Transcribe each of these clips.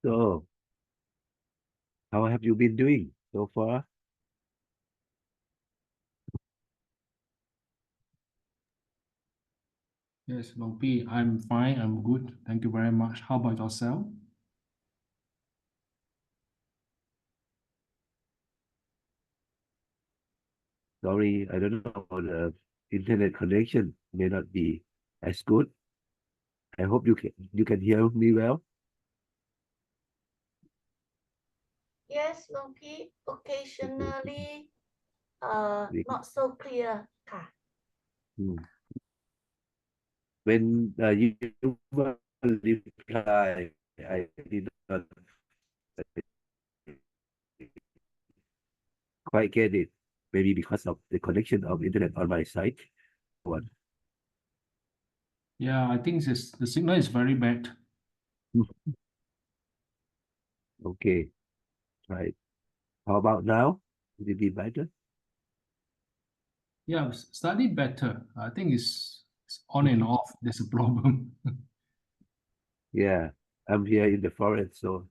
So, how have you been doing so far? Yes, Lopi, I'm fine. I'm good. Thank you very much. How about yourself? Sorry, I don't know. The internet connection may not be as good. I hope you can hear me well. Yes, Loki, Okay. occasionally not We- so clear ค่ะ hmm. When you reply, I did not quite get it. Maybe because of the connection of internet on my side. What? Yeah, I think the signal is very bad. Okay, right. How about now? Will it be better? Yeah, slightly better. I think it's on and off. There's a problem. Yeah, I'm here in the forest, so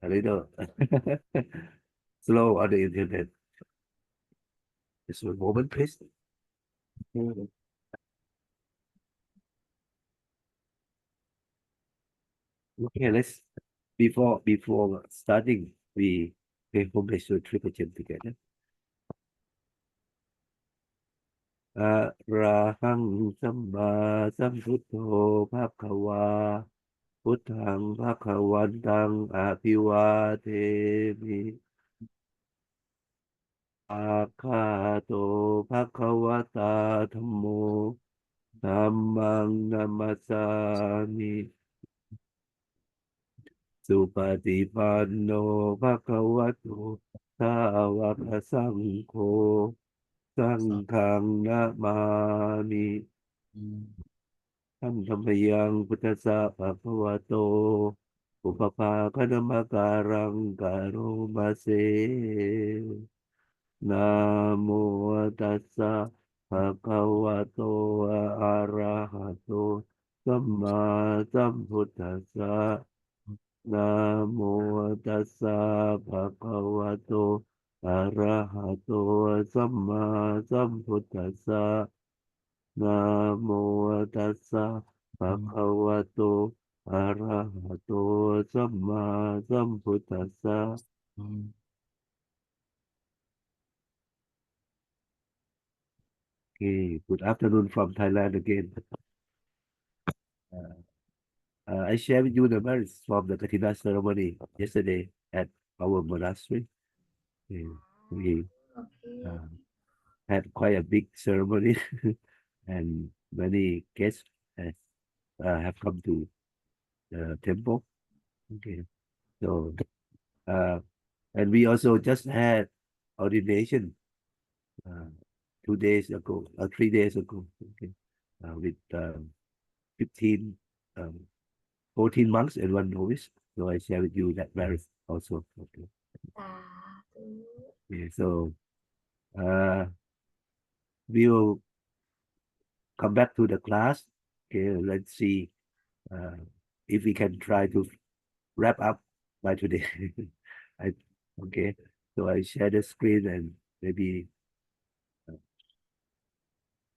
a little slow on the internet. Just one moment, please. Okay, let's before starting, we pay homage to Triple Gem together. อะระหังสัมมาสัมพุทโธภะคะวาพุทธังภะคะวันตังอภิวาเทมิอาคาโตภะคะวะตาธัมโมธัมมังนัมมัสสามิสุปฏิปันโนภะคะวะโตสาวกสังโฆสังฆังนะมามิ ท่านธรรมยังพุทธัสสะภะคะวะโตอุปปาคณมการังการุมาเสนะโมตัสสะภะคะวะโตอะระหะโตสัมมาสัมพุทธัสสะนะโมตัสสะภะคะวะโตอะระหะโตสัมมาสัมพุทธัสสะ นะโมตัสสะภะคะวะโตอะระหะโตสัมมาสัมพุทธัสสะ Okay, good afternoon from Thailand again. Uh, I share with you the merits from the Katina ceremony yesterday at our monastery. We uh, had quite a big ceremony, and many guests has, have come to the temple. Okay, so uh, and we also just had ordination 2 days ago, 3 days ago, okay, with 15, 14 months and one novice. So I share with you that verse also. Okay. สาธุ Yeah, so uh, we'll come back to the class. Okay, let's see uh, if we can try to wrap up by today. I okay. So I share the screen and maybe uh,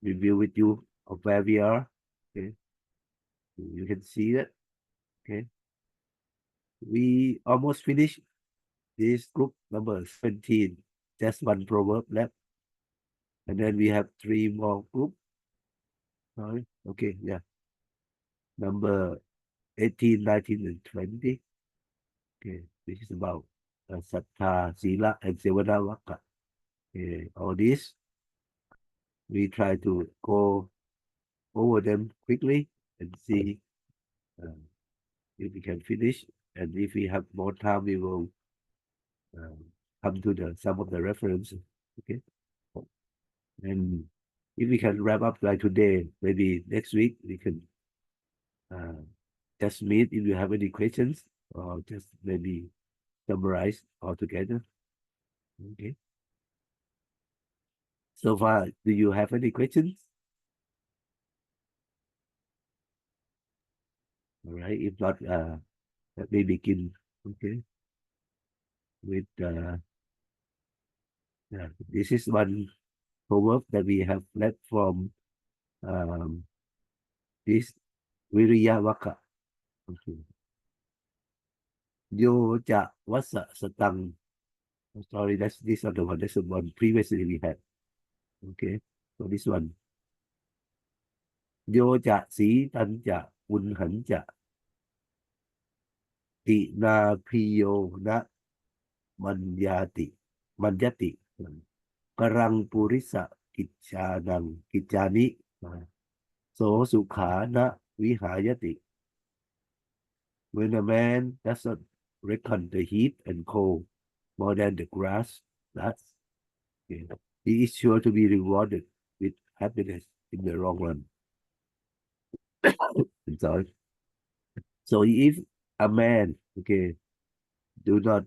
review with you of where we are. Okay, you can see that. Okay, we almost finished this group number 17. Just one proverb left, and then we have three more group. Sorry. Okay, yeah. Number 18, 19, and 20. Okay, this is about Sattha, Sila, and Sevana Vaka. Okay, all this, we try to go over them quickly and see uh, if we can finish. And if we have more time, we will uh, come to the some of the references. Okay, and if we can wrap up by today, maybe next week we can uh, just meet if you have any questions or just maybe summarize all together. Okay. So far, do you have any questions? All right. If not, let me begin. Okay, with yeah, this is one proverb that we have read from this Viriya Vaka. Okay. Yo cha vasa satang. Sorry, that's this other one. That's the one previously we had. Okay, so this one. Yo cha sĩ tan cha un hẳn cha ti na piyo na manyati manjati karang purisa kichanang kichani so sukha na vihayati. When a man doesn't reckon the heat and cold more than the grass, that's okay, he is sure to be rewarded with happiness in the long run. So, so if a man, okay, do not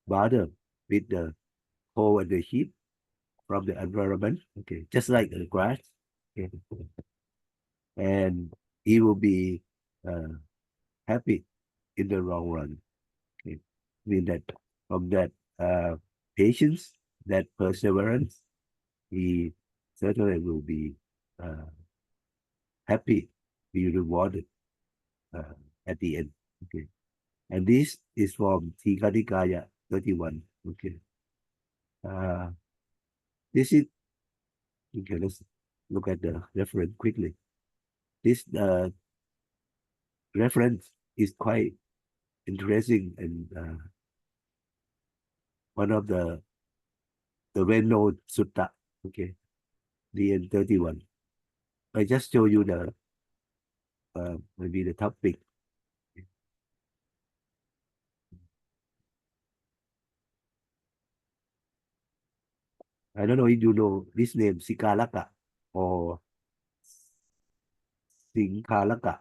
bother with the cold and the heat from the environment, okay, just like the grass, okay, and he will be happy in the long run. Okay, mean that from that patience, that perseverance, he certainly will be uh, happy, be rewarded uh, at the end. Okay, and this is from Tika Nikaya 31. Okay, this is okay. Let's look at the reference quickly. This reference is quite interesting and one of the well-known sutta. Okay, the end 31. I just show you the maybe the topic. I don't know if you know this name Sikalaka or Singkalaka.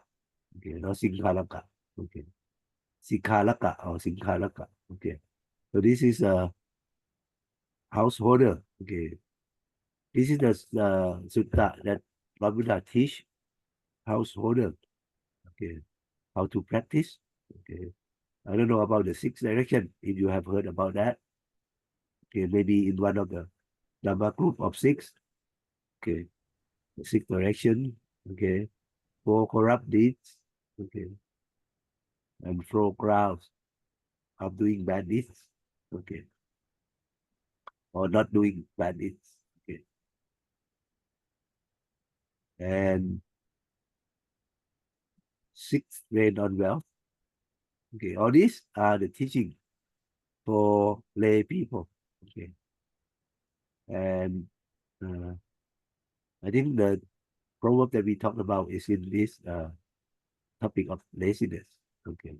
Okay, no Singkalaka. Okay, Sikalaka or Singkalaka. Okay, so this is a householder. Okay, this is the sutta that Lord Buddha teach householder. Okay, how to practice. Okay, I don't know about the sixth direction. If you have heard about that, okay, maybe in one of the Dhamma group of six. Okay, the sixth direction. Okay, for corrupt deeds. Okay, and for crowds of doing bad deeds. Okay, or not doing bad deeds. Okay, and sixth rain on wealth. Okay, all these are the teaching for lay people. Okay, and I think the proverb that we talked about is in this topic of laziness. Okay.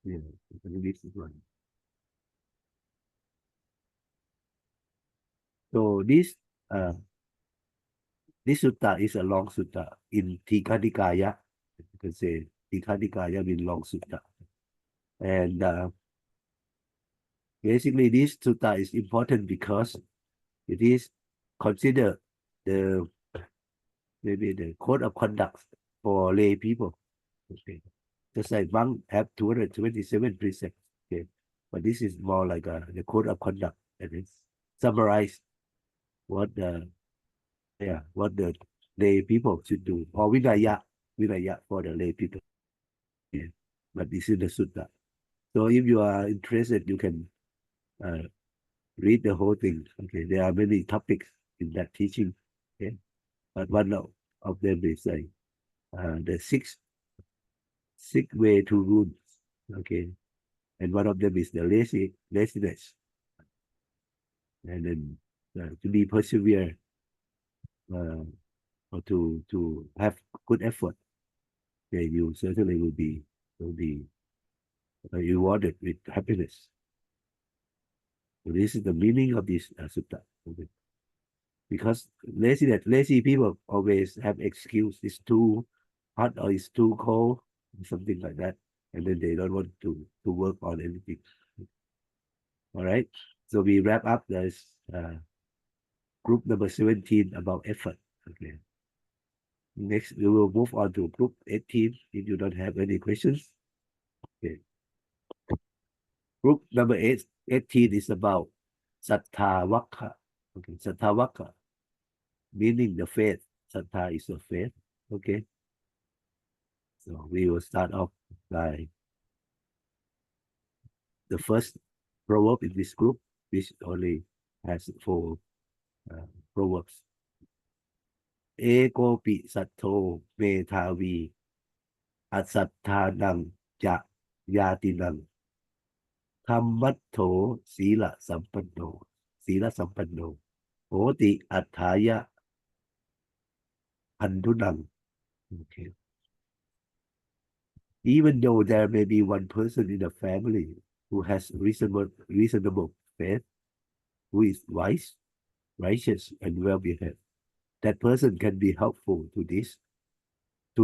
Yeah, this is one. So this sutta is a long sutta in Tika Nikaya. You can say Tika Nikaya means long sutta. And basically this sutta is important because it is considered the maybe the code of conduct for lay people. Okay. Just like monk have 227 precepts. Okay. But this is more like the code of conduct and it's summarize what the what the lay people should do or vinaya for the lay people. Yeah. But this is the sutta. So if you are interested, you can uh, read the whole thing. Okay, there are many topics in that teaching. Okay, but one of them is the six way to rules. Okay, and one of them is the laziness, and then to be persevere or to have good effort. Okay, you certainly will be rewarded with happiness. So this is the meaning of this sutta. Okay. Because lazy people always have excuse. It's too hot or it's too cold, something like that, and then they don't want to work on anything. All right. So we wrap up this Group number 17 about effort. Okay. Next, we will move on to group 18 if you don't have any questions. Okay. Group number 18 is about Sattavaka. Okay, Sattavaka, meaning the faith. Sattha is the faith. Okay. So we will start off by the first proverb in this group, which only has 4 proverbs. เอโกปิสัทโธเมธาวีอัสสัทธานังจะยาตินังธรรมัตโถศีลสัมปันโนศีลสัมปันโนโหติอัฏฐายะพันธุนัง Okay. Even though there may be one person in the family who has reasonable faith, who is wise, righteous, and well behaved, that person can be helpful to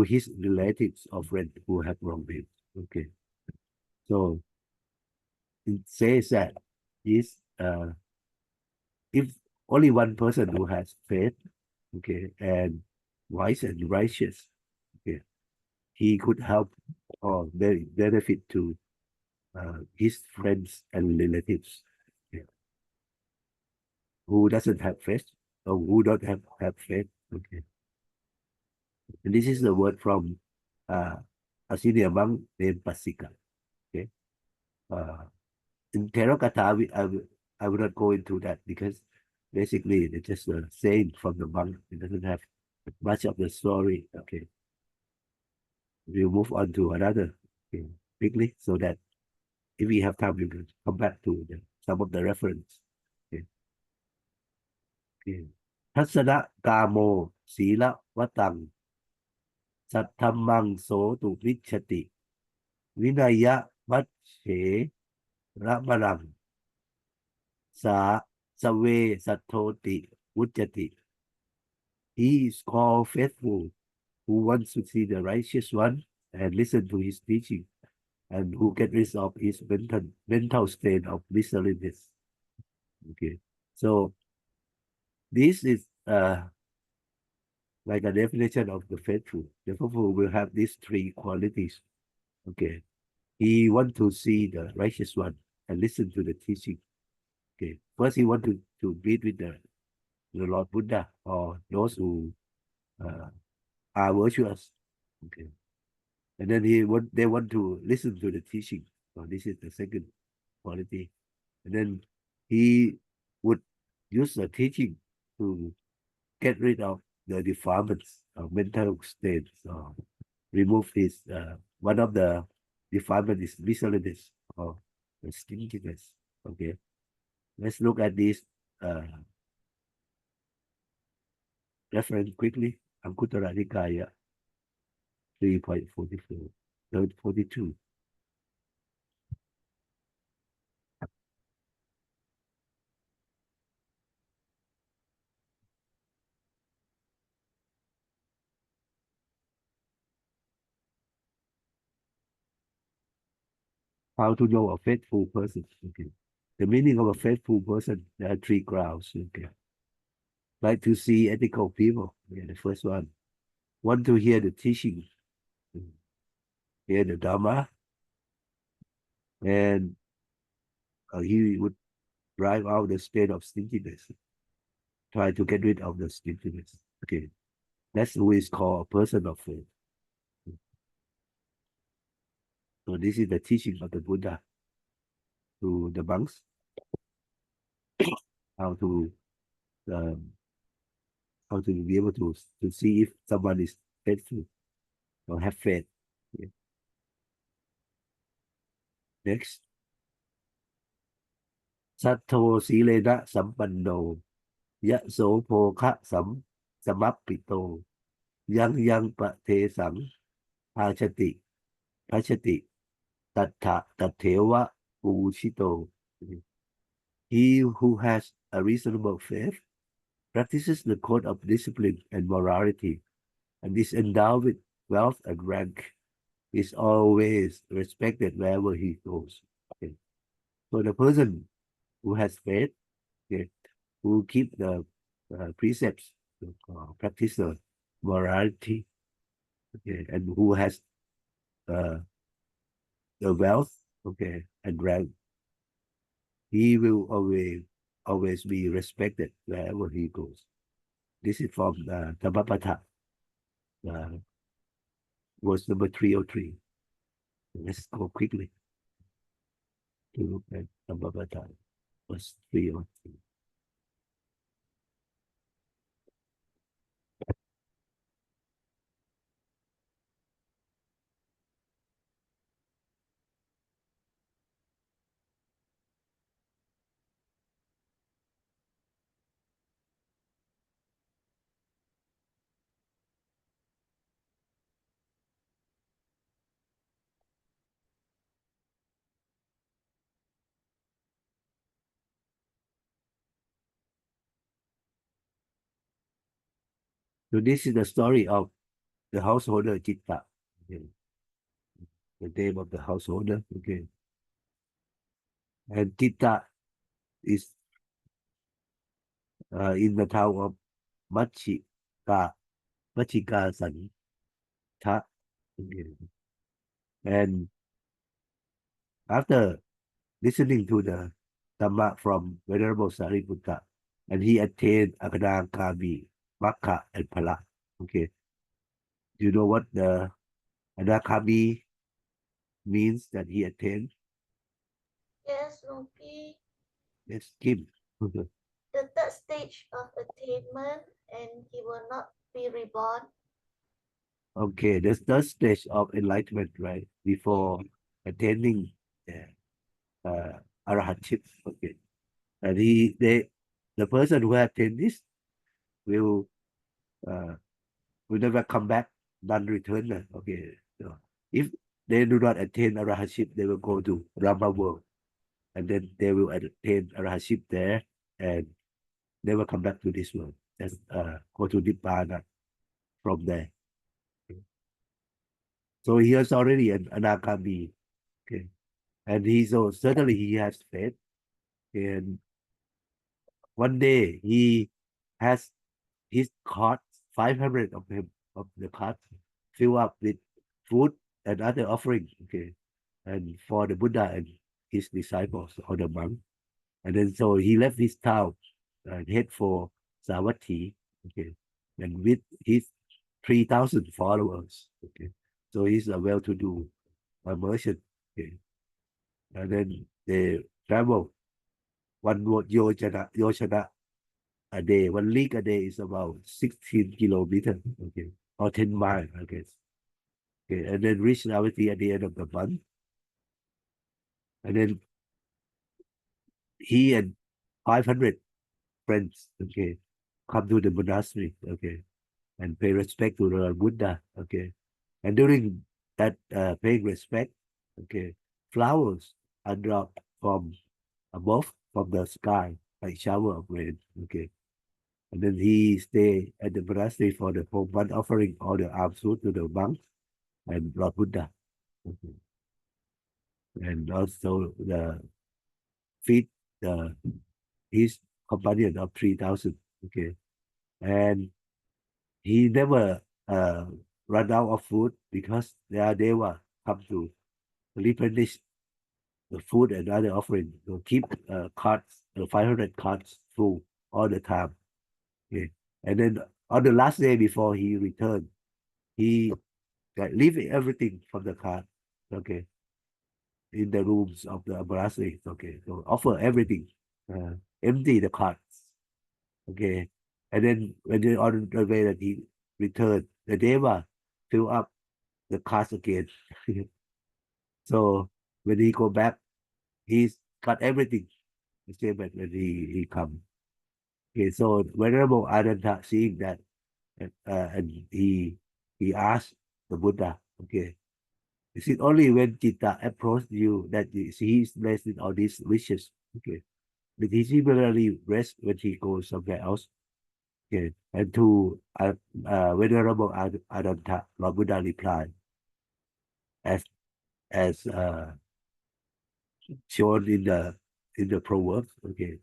his relatives or friends who have wronged him. Okay. So it says that is if only one person who has faith, okay, and wise and righteous, okay, he could help or benefit to his friends and relatives, okay, who doesn't have faith or who don't have faith. Okay. And this is the word from a senior monk named Pasika. Okay. In Theravada, I will not go into that because basically it's just a saying from the monk. It doesn't have much of the story. Okay. We'll move on to another, okay, quickly so that if we have time, we can come back to some of the reference. Okay. Okay. ทัศนกาโมศีลวตังสัทธมมังโสตุวิชติวินัยมัชเฉระมรังสาสเวสัทโธติวุจติ He is called faithful who wants to see the righteous one and listen to his teaching and who get rid of his mental state of miserliness. Okay, so this is like a definition of the faithful. The faithful will have these 3 qualities. Okay, he want to see the righteous one and listen to the teaching. Okay, first he want to meet with the Lord Buddha or those who are virtuous. Okay, and then they want to listen to the teaching. So this is the second quality. And then he would use the teaching to get rid of the defilements of mental states. So remove his one of the defilement is miserliness or the stinginess. Okay, let's look at this reference quickly. Anguttara Nikaya 3.44, 42. How to know a faithful person? Okay, the meaning of a faithful person, there are 3 grounds. Okay, like to see ethical people. Yeah, the first one. Want to hear the teaching, hear the Dharma, and he would drive out the state of stinginess, try to get rid of the stinginess. Okay, that's who is called a person of faith. So this is the teaching of the Buddha to the monks, how to be able to see if someone is faithful or have faith. Okay. Next, สัทโธสีเลนะสัมปันโนยะโสโภคะสมัปปิโตยังปะเทสังภาชติพัชติตัทเถวะปูชิโต He who has a reasonable faith practices the code of discipline and morality and is endowed with wealth and rank is always respected wherever he goes. Okay. So the person who has faith, okay, who keep the precepts, practice morality, okay, and who has the wealth, okay, and rank, he will always be respected wherever he goes. This is from Dhammapada, verse number 303. Let's go quickly to look at Dhammapada, verse 303. So this is the story of the householder Chitta. Okay. The name of the householder. Okay. And Chitta is in the town of Machika, Machika Santa. Okay. And after listening to the Dhamma from Venerable Sariputta, and he attained Akadakami, Makka, and Phala. Okay. Do you know what the Anakami means that he attained? Yes, Loki. Yes, Kim. The third stage of attainment, and he will not be reborn. Okay, the third stage of enlightenment, right? Before attaining arahantship. Okay. And the person who attained this will uh, will never come back, non-returner. Okay. So if they do not attain arahantship, they will go to Rama world. And then they will attain arahantship there and never come back to this world. Just go to Nibbana from there. So he is already an anagami. Okay. And certainly he has faith. And one day he has his cart, 500 of him, of the cart, filled up with food and other offerings. Okay. And for the Buddha and his disciples or the monk. And then so he left his town and head for Savatthi. Okay. And with his 3,000 followers. Okay. So he's a well-to-do merchant. Okay. And then they travel one yochana a day, 1 league a day is about 16 kilometers, okay, or 10 miles, I guess. Okay, and then reach Navati at the end of the month. And then he and 500 friends, okay, come to the monastery, okay, and pay respect to the Buddha, okay. And during that paying respect, okay, flowers are dropped from above, from the sky, like shower of rain, okay. And then he stay at the monastery for the whole month, offering all the alms food to the monks and Lord Buddha. Okay. And also the feed his companion of 3,000. Okay. And he never run out of food because they were come to replenish the food and other offering. So keep carts, 500 carts full all the time. Okay. And then on the last day before he returned, he leave everything from the cart. Okay. In the rooms of the monastery. Okay. So offer everything. Empty the carts. Okay. And then when they on the way that he returned, the Deva fill up the carts again. So when he go back, he's got everything the same as when he come. Okay, so Venerable Ananda seeing that, and he asked the Buddha, okay, is it only when Chitta approached you that he is blessed with all these wishes? Okay, but he similarly rest when he goes somewhere else. Okay, and to Venerable Ananda, Lord Buddha replied, as shown in the Proverbs. Okay,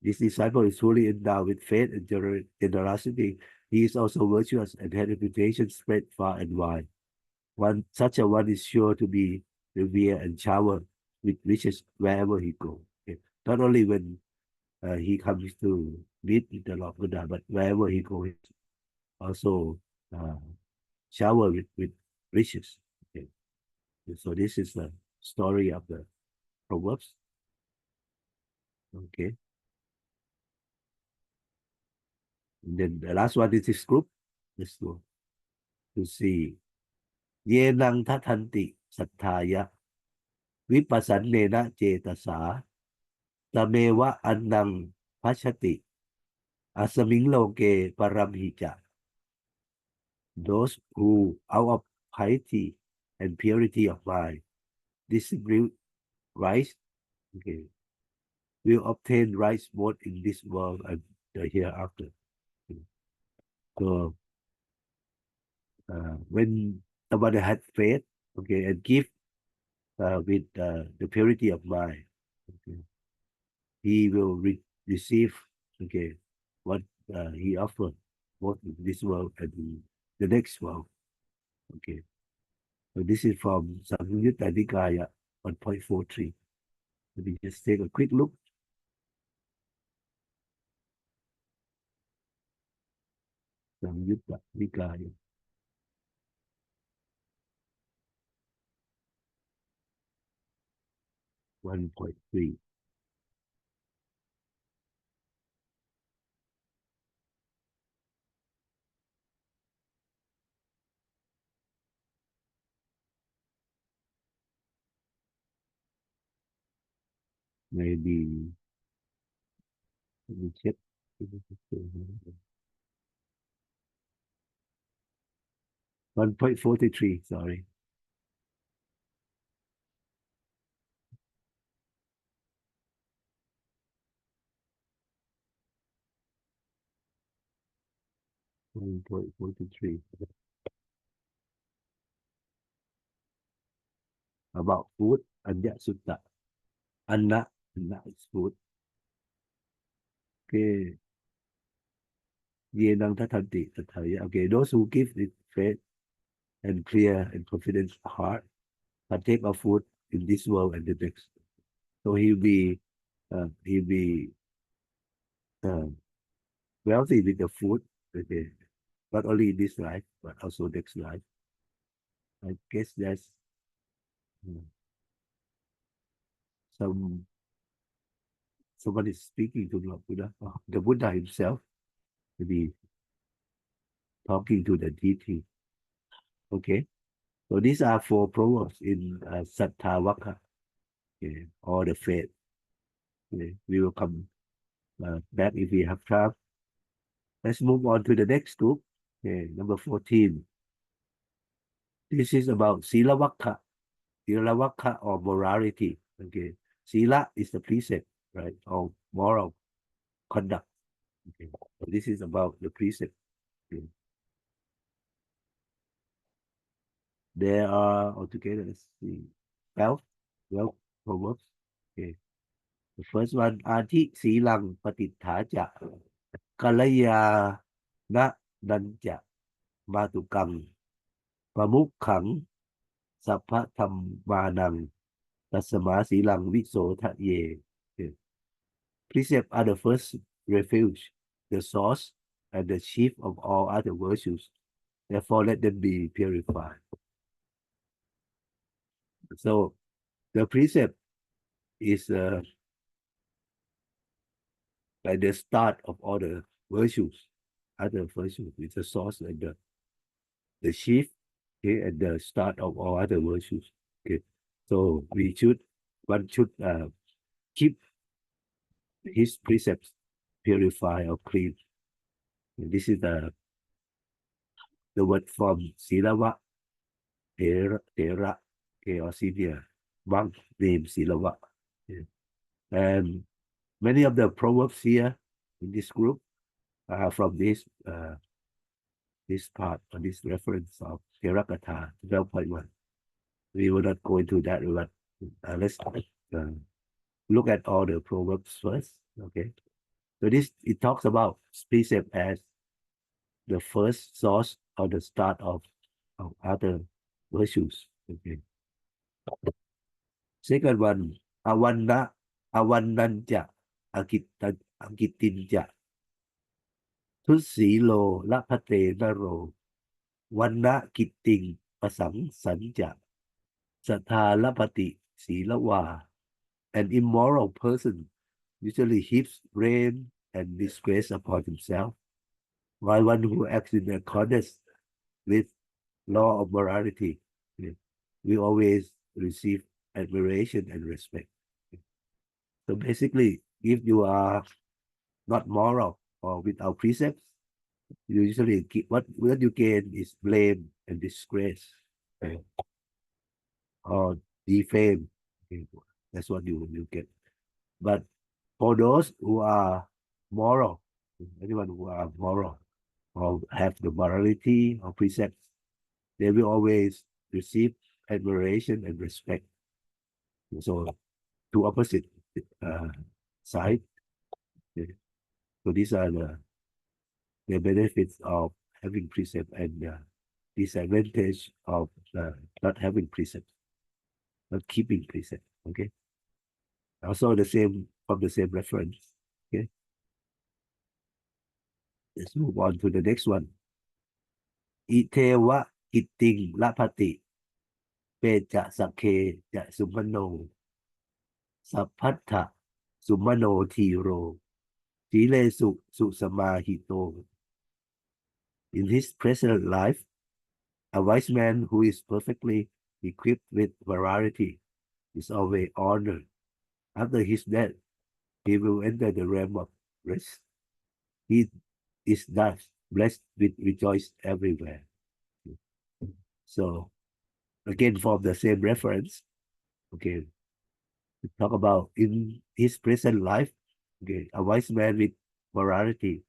This disciple is fully endowed with faith and generosity. He is also virtuous and had reputation spread far and wide. Such a one is sure to be revered and showered with riches wherever he goes. Okay. Not only when he comes to meet with the Lord Buddha, but wherever he goes, also uh, showered with riches. Okay. So this is the story of the Proverbs. Okay. And then the last one is this group. Let's go to see. Ye nang tatanti sattaya vipassannena cetasa tameva annang pashati asaming loke paramhija. Those who out of piety and purity of mind distribute rice, okay, will obtain rice both in this world and the hereafter. So when somebody had faith, okay, and give with the purity of mind, okay, he will receive, okay, what he offered both in this world and in the next world. Okay, so this is from Samyutta Nikaya 1.43. Let me just take a quick look. Samyutta Nikaya 1.3. Maybe let me check. 1.43, sorry. One point 43. About food, Anya Sutta. Anna is food. Okay. Ye nang tatanti tataya. Okay, those who give with faith and clear and confident heart partake of food in this world and the next. So he'll be uh, wealthy with the food. Okay. Not only in this life, but also next life. I guess that's some someone is speaking to Lord Buddha, the Buddha himself, maybe talking to the deity. Okay, so these are four proverbs in Sattavaka, okay, or the faith. Okay. We will come back if we have time. Let's move on to the next group. Okay, number 14. This is about Silavaka, Silavaka or morality. Okay, Sila is the precept, right, or moral conduct. Okay, so this is about the precept. Okay. There are altogether, let's see, 12 proverbs. Okay. The first one, Ati Silang Patithaja, Kalaya Na Danja, Matukam, Pamukhang, Saphatam Vanang, Tasama Silang Visotha Ye. Okay. Precepts are the first refuge, the source, and the chief of all other virtues. Therefore, let them be purified. So, the precept is like the start of all the virtues, other virtues. It's the source and the chief, okay, and the start of all other virtues. Okay, so one should keep his precepts purify or clean. And this is the word from Silava, Tera, okay, or senior monk named Silava. Okay. And many of the proverbs here in this group are from this part or this reference of Therakatha 12.1. We will not go into that, but let's look at all the proverbs first. Okay. So this it talks about precept as the first source or the start of other virtues. Okay. Second one, awanna, awannanja, akitinja, tusilo lapate naro, wanna kitting, pasang sanja, satha lapati silawa. An immoral person usually heaps blame and disgrace upon himself, while one who acts in accordance with law of morality will always receive admiration and respect. So basically, if you are not moral or without precepts, you usually what you gain is blame and disgrace, okay, or defame. Okay. That's what you get. But for those who are moral, anyone who are moral or have the morality or precepts, they will always receive admiration and respect. So two opposite side. Okay. So these are the benefits of having precept and the disadvantage of not having precept, not keeping precept. Okay. Also the same from the same reference. Okay. Let's move on to the next one. Iteva kitting lapati peja sakhe ja sumano sapatta sumano tiro sile su samahito. In his present life, a wise man who is perfectly equipped with variety is always honored. After his death, he will enter the realm of rest. He is thus blessed with rejoice everywhere. So, again, from the same reference, okay, we talk about in his present life, okay, a wise man with morality,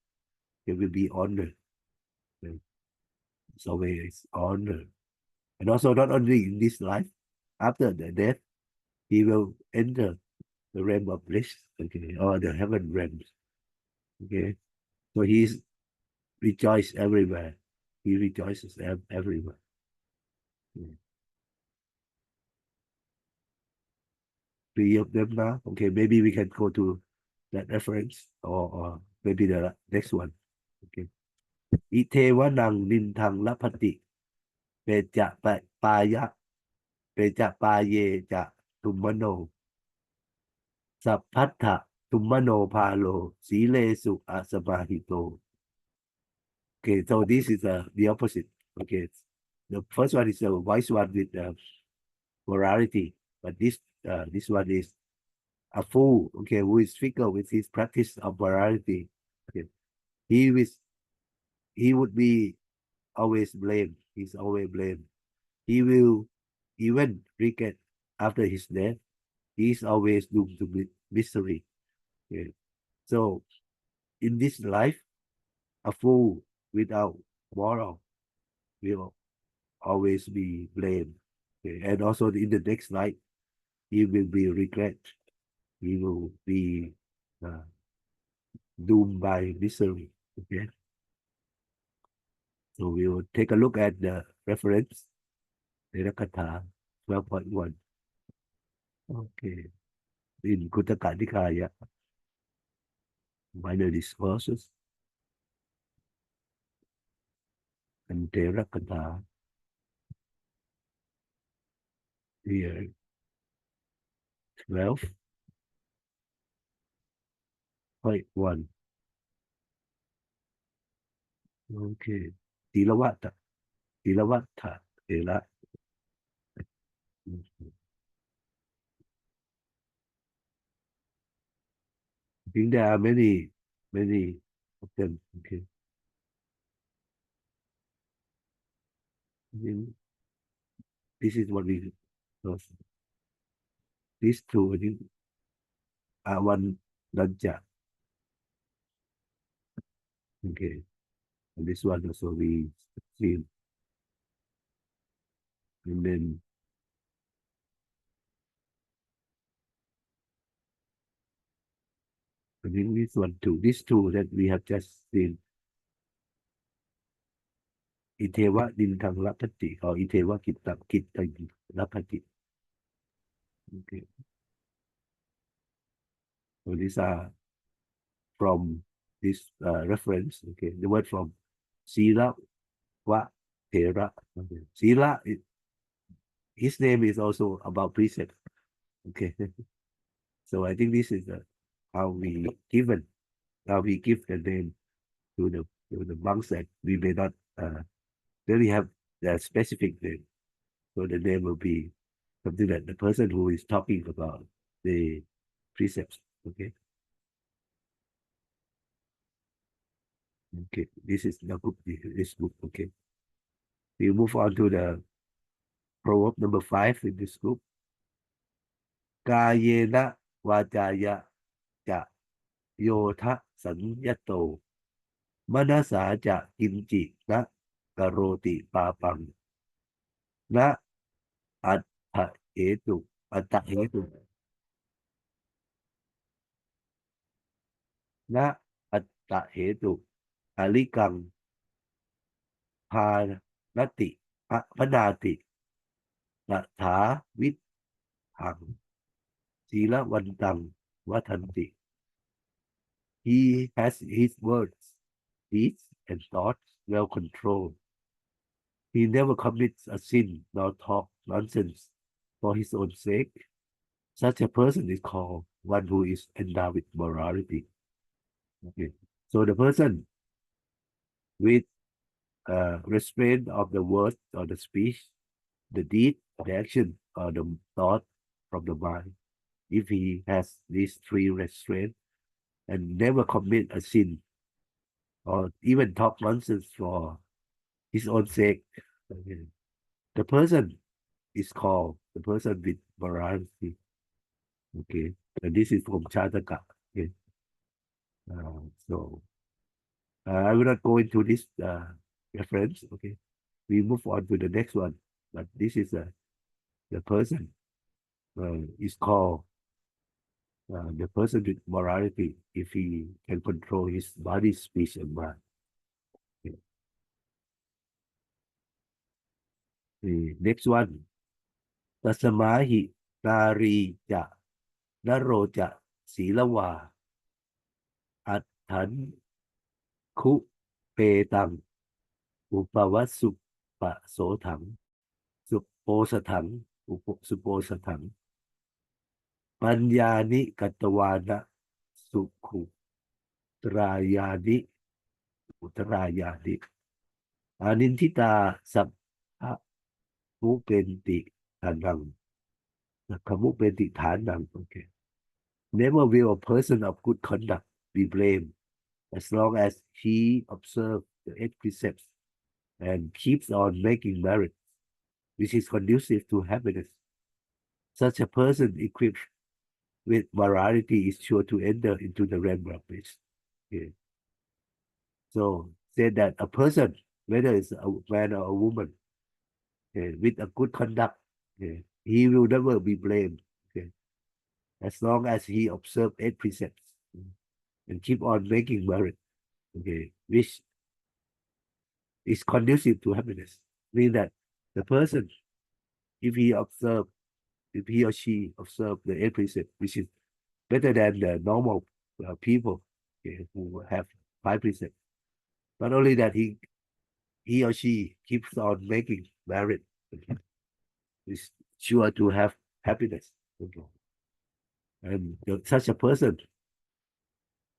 he will be honored. Okay. It's always honored. And also, not only in this life, after the death, he will enter the realm of bliss, okay, or the heaven realms. Okay. So he's rejoiced everywhere. He rejoices everywhere. Yeah. Three of them now. Okay, maybe we can go to that reference or maybe the next one. Okay. Ite wanang nintang lapati peja paya peja paye ja tumano sapatha tumano palo sile su asabahito. Okay, so this is the opposite. Okay, the first one is a wise one with morality, but this one is a fool. Okay, who is fickle with his practice of morality. Okay, he would be always blamed. He's always blamed. He will even regret after his death. He's always doomed to misery. Okay, so in this life, a fool without moral will always be blamed. Okay. And also in the next life, he will be regret. He will be uh, doomed by misery. Okay. So we will take a look at the reference, Nirakatha 12.1. Okay. In Kuttaka Nikaya, minor discourses, and Terakatha here 12.1. Okay. Tilawata. Tilawata. Tila. I think there are many of them. Okay. This is what we know. These two, I think, are one Danja. Okay. And this one also we see. And then I think this one too. These two that we have just seen. Itewa Dintang Lapati or Itewa Kita Lapati. Okay. So these are from this reference. Okay. The word from Sila Wa Tera. Okay. Sila, his name is also about precept. Okay. So I think this is how we give the name to the monks that we may not really have the specific name. So the name will be something that the person who is talking about the precepts. Okay. Okay. This is the book. This book. Okay. We move on to the proverb number 5 in this group. Kayena Vajaya Ja Yotha Sanyato Manasa Ja Kinchi Na Karoti Papang Na Atta Hetu Atta Hetu Na Atta Hetu Alikang Panati Panati Natha Vit Hằng Sila Vantang Vatanti. He has his words, deeds, and thoughts well controlled. He never commits a sin nor talks nonsense for his own sake. Such a person is called one who is endowed with morality. Okay. So the person with restraint of the word or the speech, the deed, the action, or the thought from the mind, if he has these three restraints and never commit a sin or even talk nonsense for his own sake, okay, the person is called the person with morality. Okay, and this is from Chataka. Okay, so I will not go into this reference. Okay, we move on to the next one. But this is the person is called the person with morality if he can control his body, speech, and mind. Okay. The next one, Tasamahi Nari Ja Naroja Silawa At Tan Ku Pe Tang Upavasu Pa So Tang Suposatang Suposatang Panyani Katawana Sukhu Trayani Utrayani Anintita Sabha Mupenti Tanang Kamupenti Tanang. Okay. Never will a person of good conduct be blamed as long as he observes the 8 precepts and keeps on making merit, which is conducive to happiness. Such a person equipped with morality is sure to enter into the realm of bliss. Okay. So said that a person, whether it's a man or a woman, okay, with a good conduct, okay, he will never be blamed. Okay, as long as he observes 8 precepts and keep on making merit, okay, which is conducive to happiness. Meaning that the person, if he or she observe the 8 precepts, which is better than the normal people, okay, who have 5 precepts. Not only that, he or she keeps on making merit, okay, is sure to have happiness. Okay. And such a person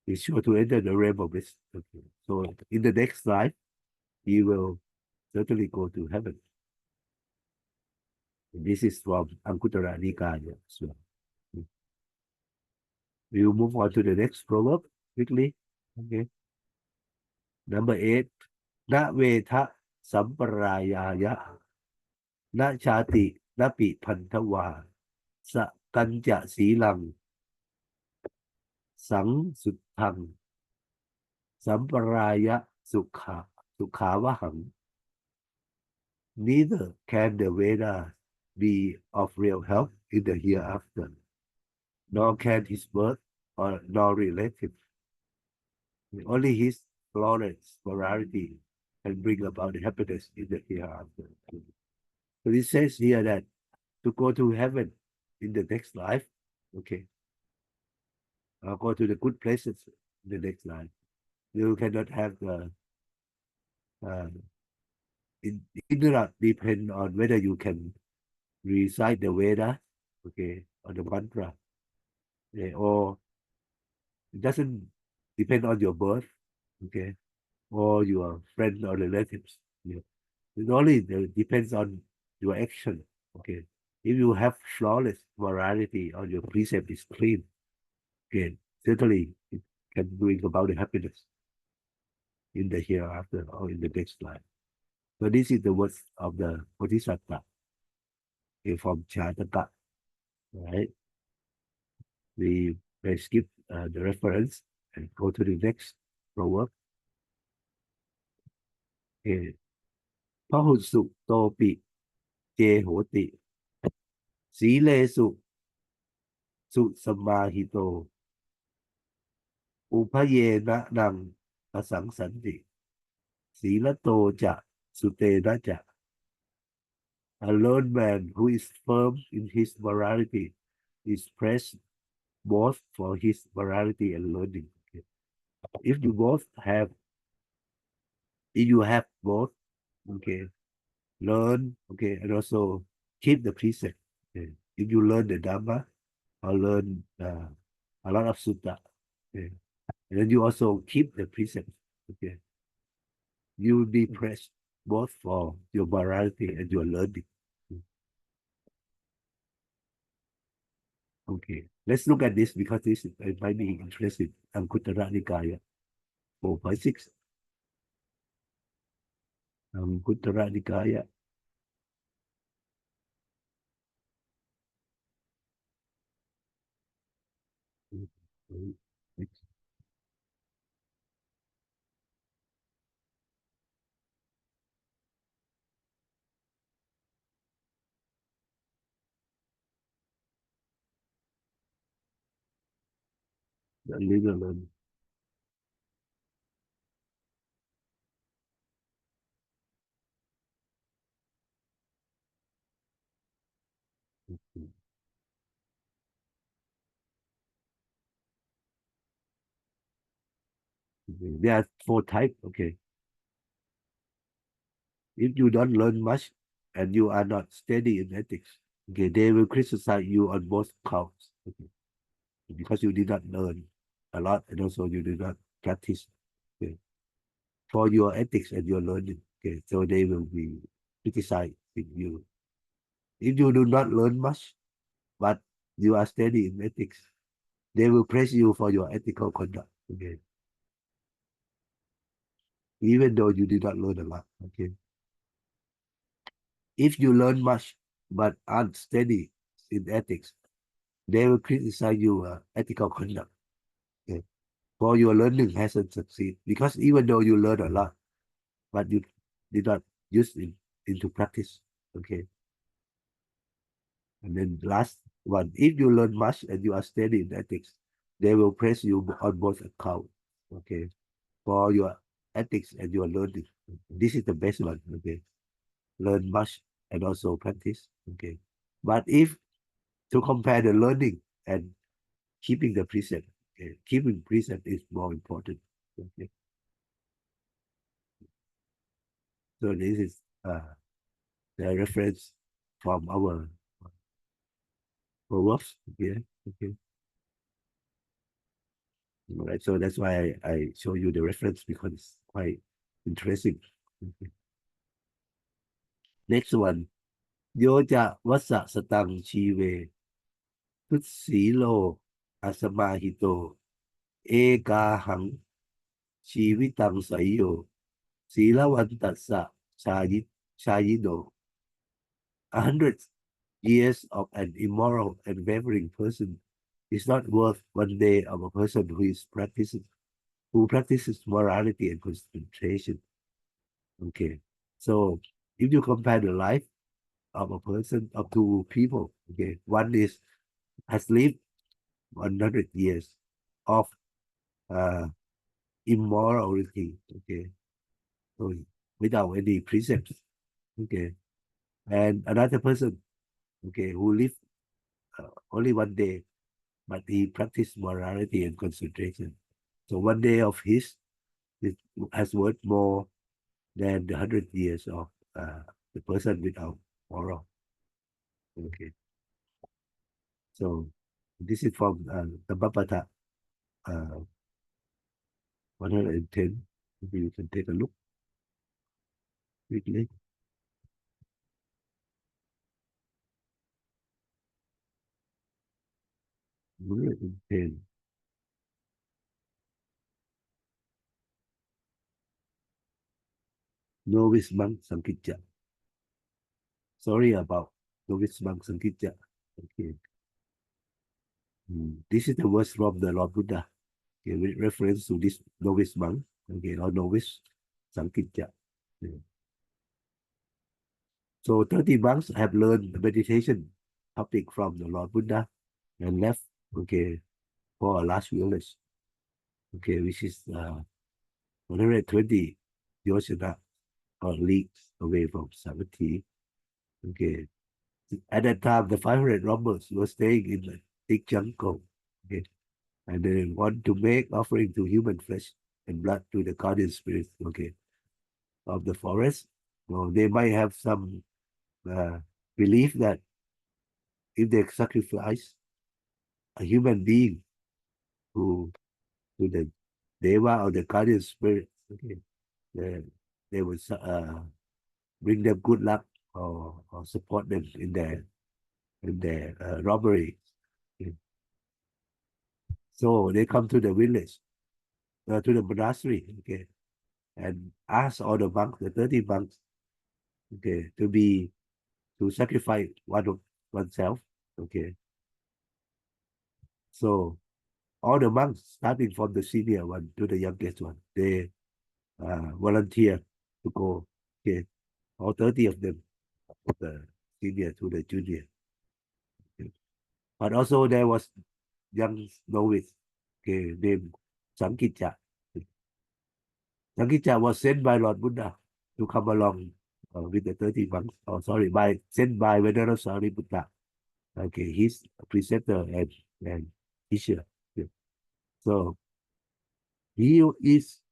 is sure to enter the realm of bliss. Okay. So in the next life, he will certainly go to heaven. And this is from Anguttara Nikaya as well. We will move on to the next proverb quickly. Okay. Number 8. Na vetha samparayaya. Na chati na pi pantava. Sa kanja silang. Sang suttang. Samparaya sukha. Sukhavaham. Neither can the Vedas be of real help in the hereafter, nor can his birth or nor relative. Only his flawless morality can bring about happiness in the hereafter. So it says here that to go to heaven in the next life, okay, or go to the good places in the next life, you cannot have the uh, it do not depend on whether you can recite the Veda, okay, or the mantra, or it doesn't depend on your birth, okay, or your friends or relatives. Yeah. It only depends on your action, okay. If you have flawless morality or your precept is clean, okay, certainly it can bring about the happiness in the hereafter or in the next life. So this is the words of the Bodhisattva from Chataka, right? We may skip the reference and go to the next proverb. พหุสุโตปิเจโหติสีเลสุสุสมาหิโตอุพเยนะนังอสังสันติสีละโตจะสุเตนะจะ A learned man who is firm in his morality is praised both for his morality and learning. Okay. If you both have, if you have both, okay, learn, okay, and also keep the precept. Okay. If you learn the Dhamma or learn a lot of sutta, okay, and then you also keep the precept, okay, you will be praised both for your morality and your learning. Okay, let's look at this because this it might be interesting. Anguttara Nikaya 4.6. Anguttara Nikaya. The legal learning. There are 4 types. Okay. If you don't learn much and you are not steady in ethics, okay, they will criticize you on both counts. Okay. Because you did not learn a lot and also you did not practice. Okay. For your ethics and your learning. Okay. So they will be criticizing you. If you do not learn much, but you are steady in ethics, they will praise you for your ethical conduct. Okay. Even though you did not learn a lot. Okay. If you learn much but aren't steady in ethics, they will criticize your ethical conduct. Okay. For your learning hasn't succeeded because even though you learn a lot, but you did not use it into practice. Okay. And then last one, if you learn much and you are steady in ethics, they will praise you on both accounts. Okay. For your ethics and your learning. This is the best one. Okay. Learn much and also practice. Okay. But if to compare the learning and keeping the precept, okay, keeping precept is more important. Okay. So this is the reference from our Proverbs. Okay. Okay. All right. So that's why I show you the reference because it's quite interesting. Okay. Next one. Yoja wasa satang chive. Tut silo asamahito. Eka hang chivitang sayo. Silawantasa chayido. 100 years of an immoral and wavering person is not worth 1 day of a person who practices morality and concentration. Okay, so if you compare the life of a person of 2 people, okay, one has lived 100 years, of immorality. Okay, so without any precepts. Okay, and another person, okay, who lived only one day, but he practiced morality and concentration. So one day of his it has worth more than the 100 years of the person without moral. Okay, so this is from the Bapata 110. Maybe you can take a look quickly. 110. Novice monk Sankitja. Sorry about novice monk Sankitja. Okay. This is the verse from the Lord Buddha. Okay, with reference to this novice monk. Okay, or novice Sankitja. Yeah. So 30 monks have learned the meditation topic from the Lord Buddha and left, okay, for a large village, okay, which is 120 yosana or leagues away from Savatthi. Okay, at that time, the 500 robbers were staying in the thick jungle, okay, and they want to make offering to human flesh and blood to the guardian spirits, okay, of the forest. Well, they might have some belief that if they sacrifice a human being to the deva or the guardian spirit, okay, they would bring them good luck or support them in their robbery. Okay. So they come to the village, to the monastery, okay, and ask all the monks, the 30 monks, okay, to sacrifice one of oneself, okay. So all the monks, starting from the senior one to the youngest one, they volunteer to go, okay, all 30 of them, the senior to the junior. Okay. But also there was young novice, okay, named Sankitja. Sankitja was sent by Lord Buddha to come along with the 30 monks, sent by Venerable Sariputta, okay, his preceptor and teacher. Yeah. So he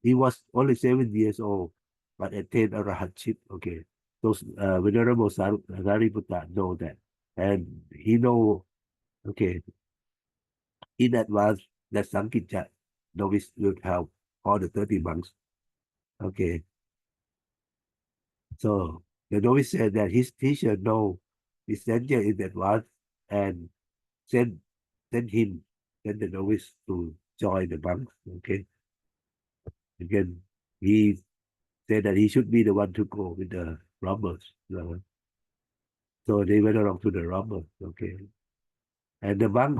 was only 7 years old, but attained arahantship. Okay, those Venerable Sariputta know that, and he know, okay, in advance that Sankitja novice will help all the 30 monks. Okay, so the novice said that his teacher know his danger in advance and send send him, send the novice to join the monks. Okay, again, he said that he should be the one to go with the robbers. So they went along to the robbers. Okay, and the monk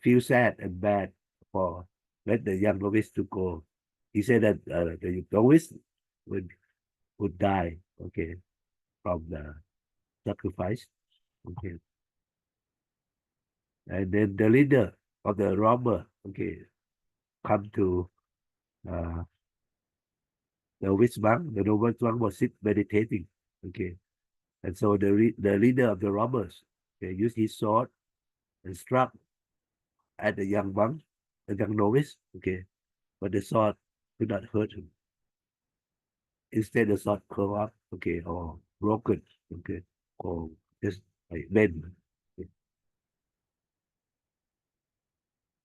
feel sad and bad for let the young novice to go. He said that the novice would would die. Okay, from the sacrifice. Okay, and then the leader of the robber, okay, come to uh, the witch monk. The noble monk was sit meditating. Okay, and so the leader of the robbers, okay, used his sword and struck at the young monk, the young novice. Okay, but the sword could not hurt him. Instead, the sword curved up, okay, or broken, okay, or just like bent. Okay.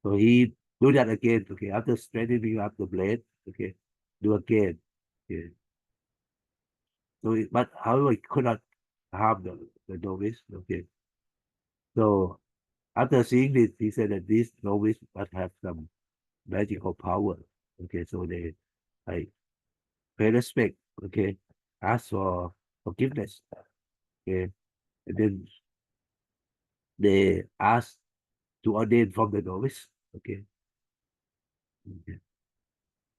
So he do that again, okay, after straightening up the blade, okay, do again. Okay. So, but however, he could not harm the novice, okay. So after seeing this, he said that this novice must have some magical power. Okay, so they like pay respect, okay, ask for forgiveness, okay, and then they ask to ordain from the novice, okay. Okay.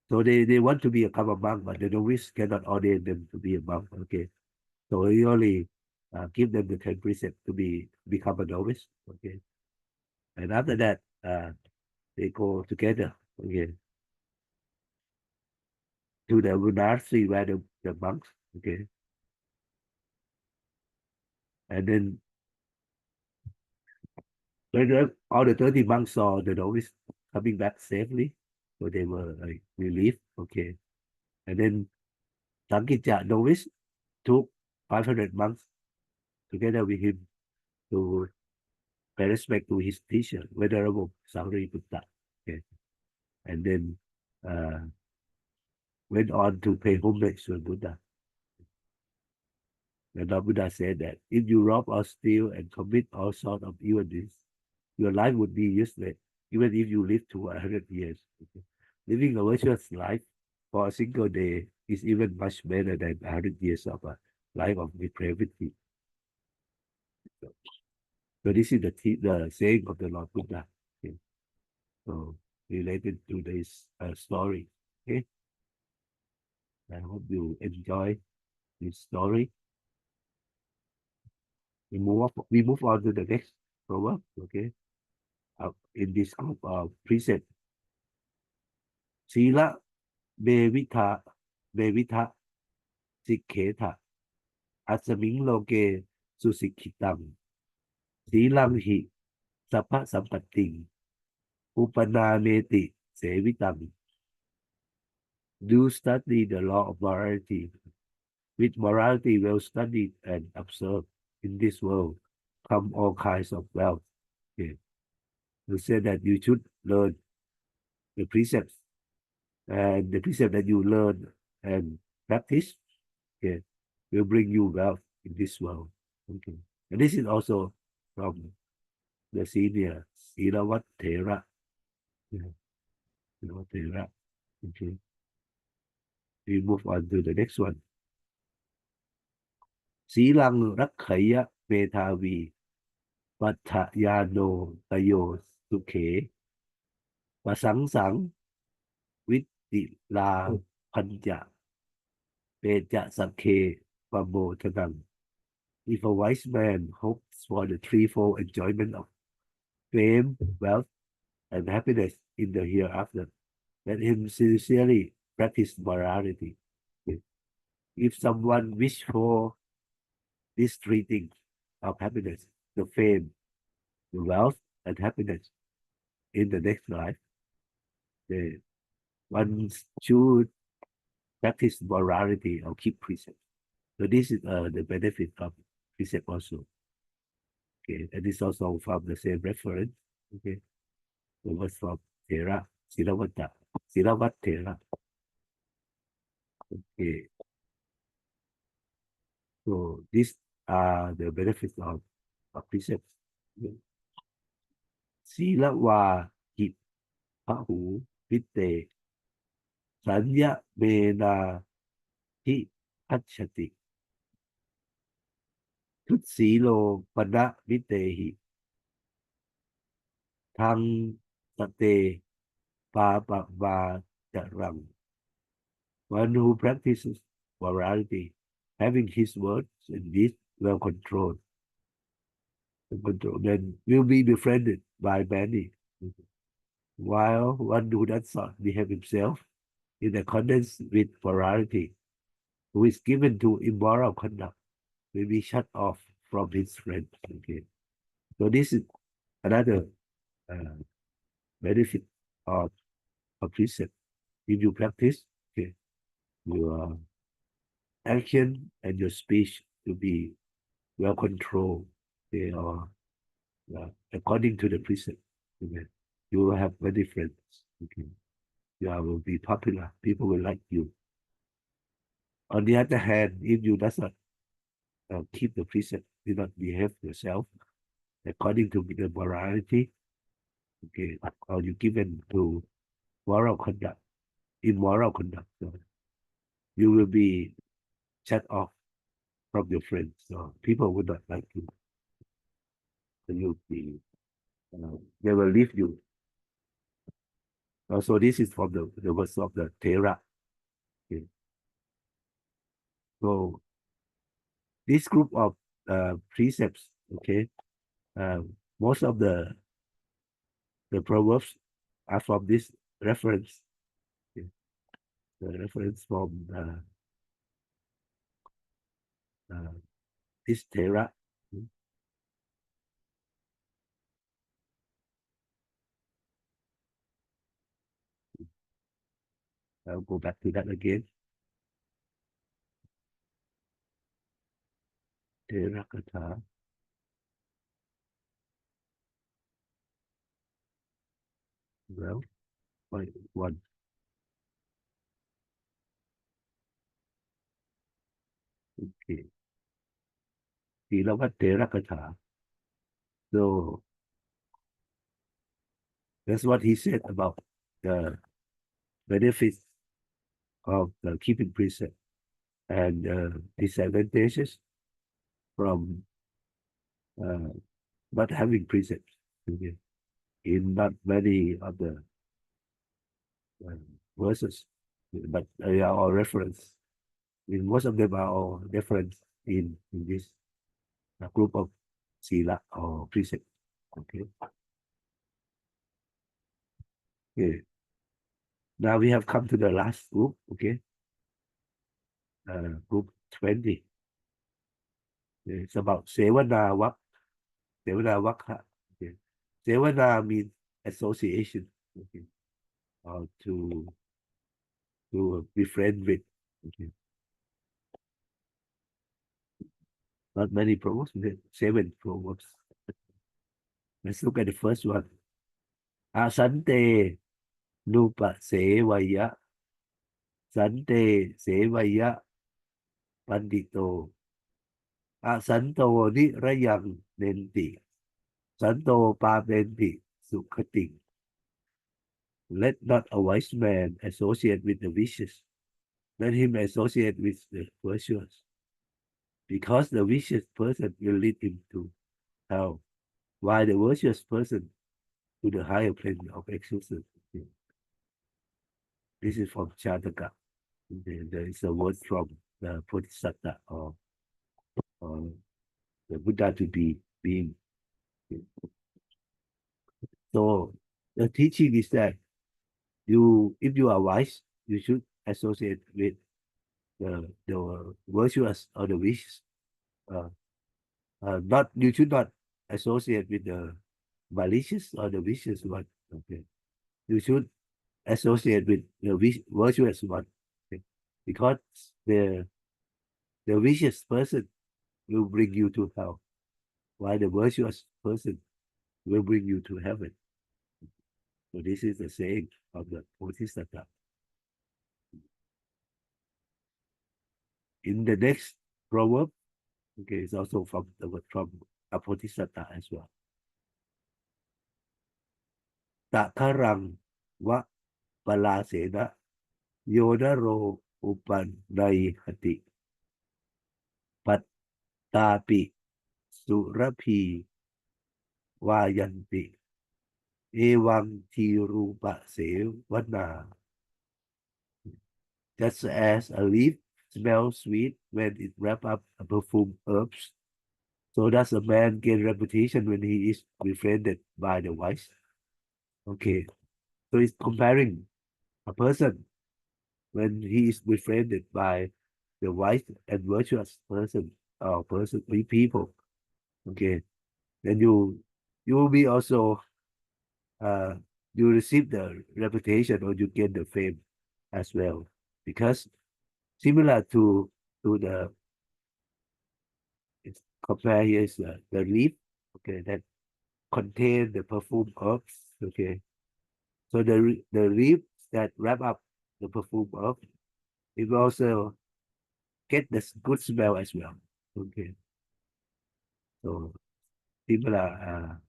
So they want to become a monk, but the novice cannot ordain them to be a monk, okay. So he only give them the 10 precepts to become a novice, okay. And after that, they go together Okay, to the monastery where the monks. Okay, and then when all the 30 monks saw the novice coming back safely, so they were like relieved. Okay, and then Sankija novice took 500 monks together with him to pay respect to his teacher, Venerable Sariputta. Okay, and then went on to pay homage to Buddha. The Lord Buddha said that if you rob or steal and commit all sorts of evil deeds, your life would be useless, even if you live to 100 years. Okay. Living a virtuous life for a single day is even much better than 100 years of a life of depravity. So this is the saying of the Lord Buddha. Okay. So related to this story. Okay. I hope you enjoy this story. We move on to the next proverb. Okay. In this group of precept. Sila Bevita Bevita Sikheta Asamiংโลเกสุสิกขิตังสีลังหิสัพพะสัมปติงอุปนาเมติเสวิตัง Do study the law of morality. With morality well studied and observed in this world come all kinds of wealth. Okay. You said that you should learn the precepts and the precept that you learn and practice, okay, will bring you wealth in this world. Okay. And this is also from the senior Silawattera. Yeah. Silawattera. Okay. We move on to the next one. Silang Rakhaya Metavi Patayano Tayo Sukhe Pasang Sang Vitila Panja Peja Sakhe Pamotanam. If a wise man hopes for the threefold enjoyment of fame, wealth, and happiness in the hereafter, let him sincerely practice morality. If someone wish for these three things of happiness, the fame, the wealth, and happiness in the next life, one should practice morality or keep precept. So this is the benefit of precept also. Okay, and this also from the same reference. Okay, it was from Thera, Silavatt Thera. Okay, so these are the benefits of precepts. Sila hit pahu pitte sanya mena hi achati. Tut silo pada vitehi thang tate pa pa va charang. One who practices morality, having his words and deeds well controlled, then will be befriended by many. While one who does not behave himself in accordance with morality, who is given to immoral conduct, will be shut off from his friends. Okay. So this is another benefit of precept. If you practice, okay, your action and your speech to be well controlled, okay, or according to the precept, okay, you will have many friends. Okay. You will be popular. People will like you. On the other hand, if you does not keep the precept, do not behave yourself according to the morality, okay, or you given to moral conduct, immoral conduct, so you will be shut off from your friends. So people would not like you. So you'll be, they will leave you. So this is from the verse of the Thera. Okay. So this group of precepts, okay, most of the proverbs are from this reference. Okay. The reference from this Thera. I'll go back to that again. Thera Katha. Well, one. Okay. Tilavat Thera Katha. So that's what he said about the benefits of keeping precept and disadvantages from not having precepts. Okay. In not many of the uh, verses, but they are all reference. In most of them are all reference in this group of sila or precept. Okay. Okay. Now we have come to the last group. Okay. Group 20. It's about Sevana Vak. Sevana Vakha. Okay. Sevana means association. Okay. Or to befriend with. Okay. Not many proverbs, 7 proverbs. Let's look at the first one. Asante nupa sevaya. Sante sevaya pandito. Asanto ni rayang nenti. Santo paventi sukhati. Let not a wise man associate with the vicious. Let him associate with the virtuous. Because the vicious person will lead him to hell, while the virtuous person to the higher plane of existence. This is from Chataka. There is a word from the Bodhisattva or the Buddha to be being. So the teaching is that if you are wise, you should associate with the virtuous or the vicious. Not you should not associate with the malicious or the vicious one. Okay, you should associate with the virtuous one. Okay? Because the vicious person will bring you to hell, while the virtuous person will bring you to heaven. So this is the saying of the Bodhisattva. In the next proverb, okay, it's also from a Bodhisattva as well. Takarang wa palasena yodaro upan nai hati pat tapi surapi vayanti ewang tirupa sevana. Just as a leaf smells sweet when it wraps up a perfumed herbs, so does a man gain reputation when he is befriended by the wise. Okay, so it's comparing a person when he is befriended by the wise and virtuous person or people. Okay, then you will be also you receive the reputation or you get the fame as well, because similar to the it's compare here is the leaf, okay, that contain the perfume herbs. Okay, so the leaves that wrap up the perfume herb, it will also get the good smell as well. Okay, so similar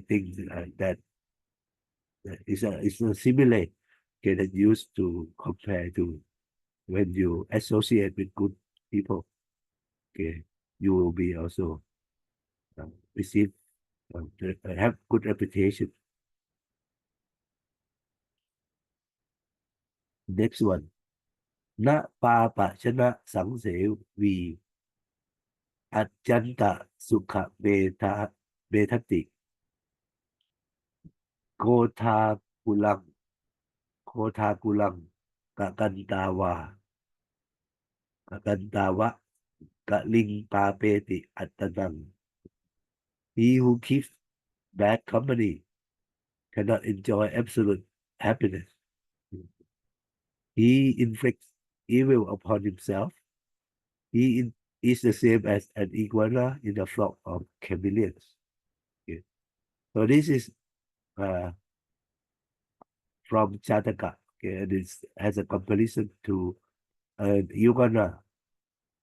things that is a similar, okay, that used to compare to when you associate with good people. Okay, you will be also receive have good reputation. Next one. Na pa pa chana sang se vi ajanta sukha betati kotha กุลังโคทากุลังกะกันตาวากะกันตาวะกะลิงปาเปติอัตตนัง He who keeps bad company cannot enjoy absolute happiness. He inflicts evil upon himself. Is the same as an iguana in a flock of chameleons. Okay. So this is from Jataka. Okay, and it has a comparison to an iguana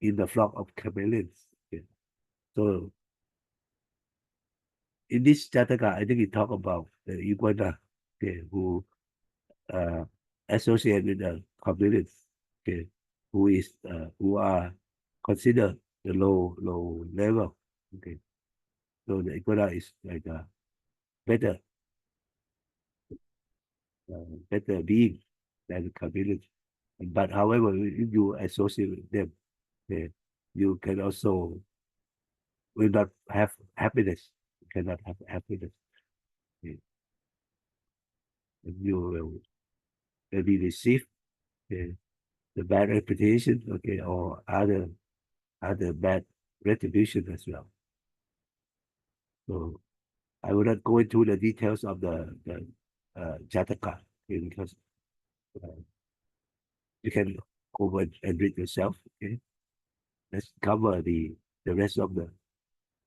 in the flock of chameleons. Okay. So in this Jataka, I think it talk about the iguana, okay, who associate with the chameleons, okay, who are considered the low level. Okay. So the iguana is like a better better being than the chameleons. But however, if you associate with them, okay, you can also will not have happiness. You cannot have happiness. Okay. And you will maybe receive, okay, the bad reputation, okay, or other bad retribution as well. So I will not go into the details of the Jataka, okay, because you can go and read yourself. Okay, let's cover the rest of the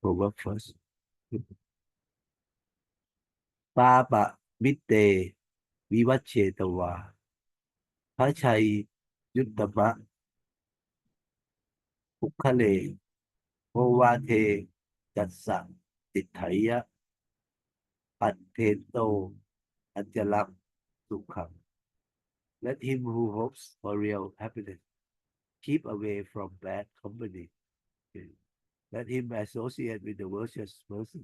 proverb first. ปาปะมิเตวิวัชเชตวาพระชัยยุตตมะภุคะเลโอวาเทจัสสะติไถยะปัตเทโตอัจจลักสุขัง Let him who hopes for real happiness keep away from bad company. Okay. Let him associate with the virtuous person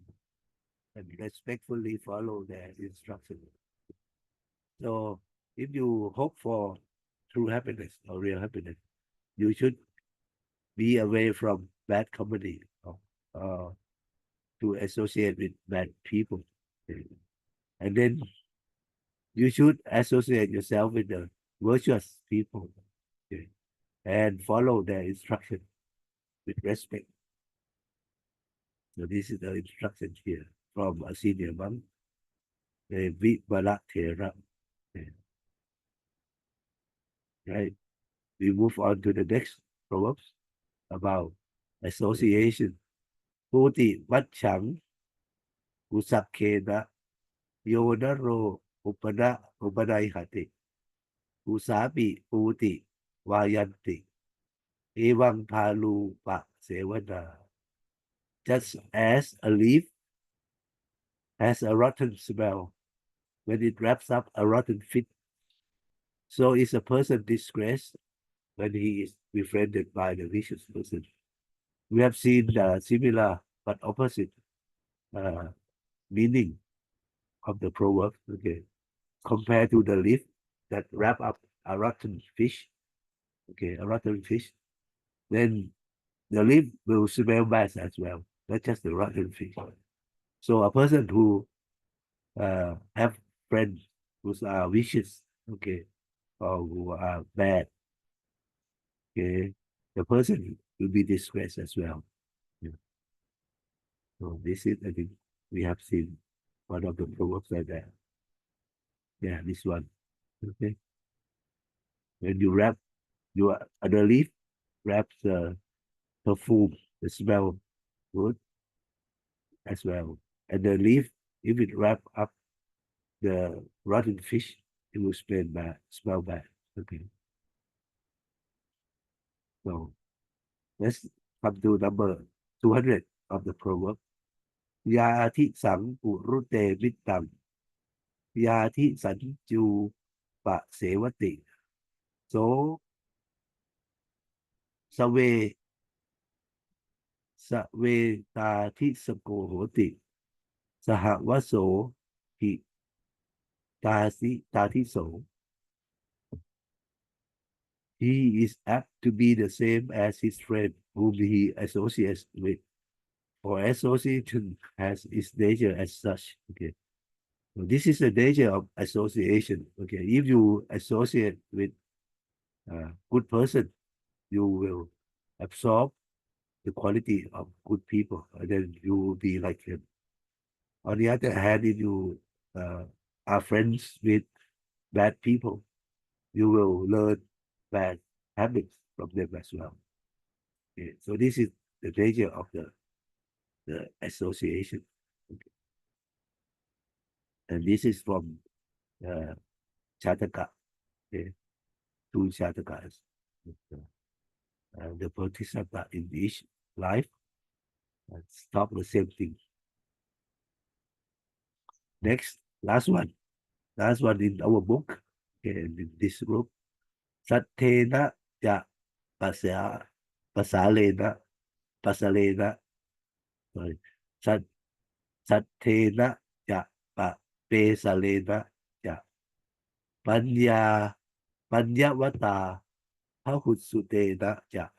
and respectfully follow their instructions. So if you hope for true happiness or real happiness, you should be away from bad company or to associate with bad people. Okay. And then you should associate yourself with the virtuous people, okay, and follow their instruction with respect. So this is the instruction here from a senior monk, the Vibala Thera. Okay. Right. We move on to the next Proverbs about association. Puti Vachang Usakena Yonaro Upadai Usabi Puti Vayanti Evang Palu Pa Sevana. Just as a leaf has a rotten smell when it wraps up a rotten fig, so is a person disgraced when he is befriended by the vicious person. We have seen the similar but opposite meaning of the proverb. Okay, compared to the leaf that wrap up a rotten fish. Okay, a rotten fish, then the leaf will smell bad as well, not just the rotten fish. So a person who have friends who are vicious, okay, or who are bad, okay, the person will be disgraced as well. Yeah. So this is, I think, we have seen one of the proverbs like that. Yeah, this one. Okay. When you wrap your other leaf, wrap the perfume, the smell good as well. And the leaf, if it wrap up the rotten fish, it will smell bad. Okay. So let's come to number 200 of the proverb. ยาทิสังปุรุเตวิตตังยาทิสันจูปะเสวติโสสเวสเวตาทิสโกโหติสหวโสหิตาทิโส He is apt to be the same as his friend whom he associates with, for association has its nature as such. Okay. So this is the danger of association. Okay, if you associate with a good person, you will absorb the quality of good people, and then you will be like him. On the other hand, if you are friends with bad people, you will learn bad habits from them as well. Okay, so this is the danger of the association. Okay. And this is from uh, Chataka, okay, two Chatakas. The Bodhisattva in each life stop the same thing. Next, last one in our book, okay, in this group. Sattena ja pasalena pasalena. Sorry. Sat Sattena ja pesalena ja panyavata pahusutena ja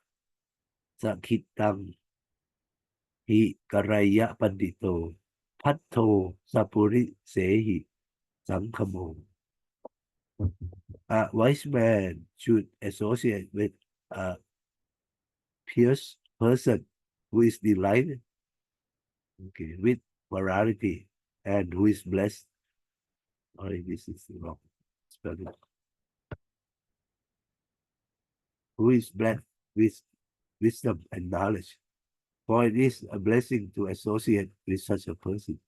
sakitang hi karaya pandito patto sapuri sehi sankamo. A wise man should associate with a pious person who is delighted, okay, with morality and who is blessed. Sorry, this is wrong spelling. Who is blessed with wisdom and knowledge. For it is a blessing to associate with such a person.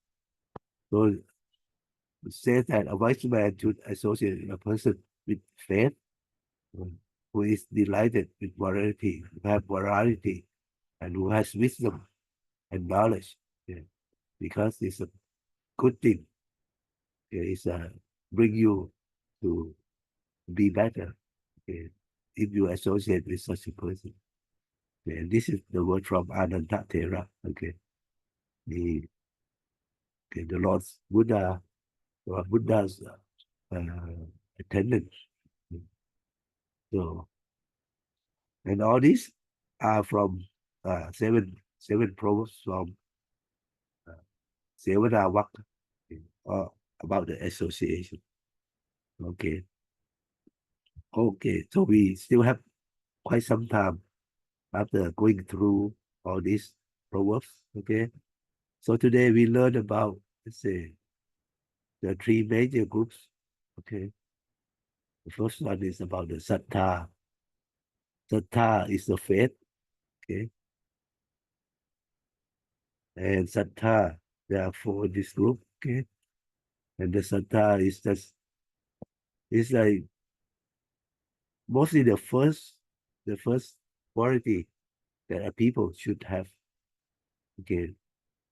So it says that a wise man should associate with a person with faith, who is delighted with morality, who have morality, and who has wisdom and knowledge. Yeah. Because it's a good thing. Yeah, it's bring you to be better. Yeah. If you associate with such a person. Yeah, this is the word from Ananda Thera. Okay. The Lord Buddha or Buddha's attendant. So, and all these are from seven proverbs from Sevada Vaka, about the association. Okay. Okay. So we still have quite some time after going through all these proverbs. Okay. So today we learned about, let's say, the three major groups. Okay. The first one is about the sattha. Sattha is the faith. Okay. And sattha, there are four in this group. Okay. And the sattha is just, it's like mostly the first quality that a people should have. Okay.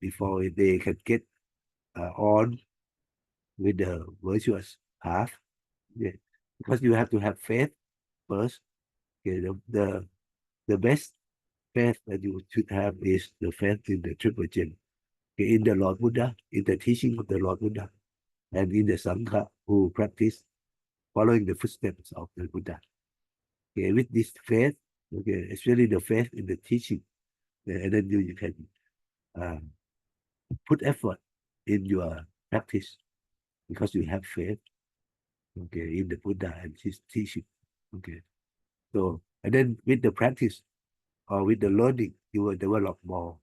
Before they can get on with the virtuous path. Yeah. Because you have to have faith first. Okay. The best faith that you should have is the faith in the triple gem, okay, in the Lord Buddha, in the teaching of the Lord Buddha, and in the Sangha who practice following the footsteps of the Buddha. Okay, with this faith, okay, especially the faith in the teaching, and then you can put effort in your practice because you have faith, okay, in the Buddha and his teaching. Okay. So, and then with the practice or with the learning, you will develop more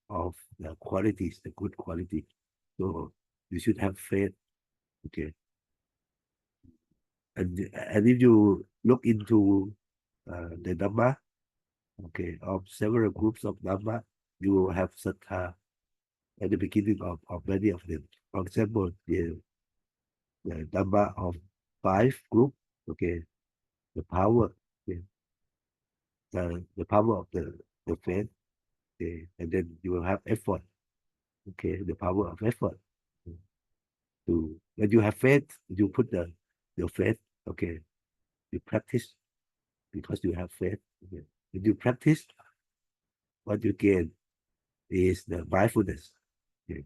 of the qualities, the good quality. So you should have faith. Okay. And if you look into the Dhamma, okay, of several groups of Dhamma, you will have Sattha at the beginning of many of them. For example, the Dhamma of five group, okay, the power, okay, the power of the faith, okay, and then you will have effort, okay, the power of effort. To when you have faith, you put your faith, okay, you practice because you have faith. Okay. When you practice, what you gain is the mindfulness, okay,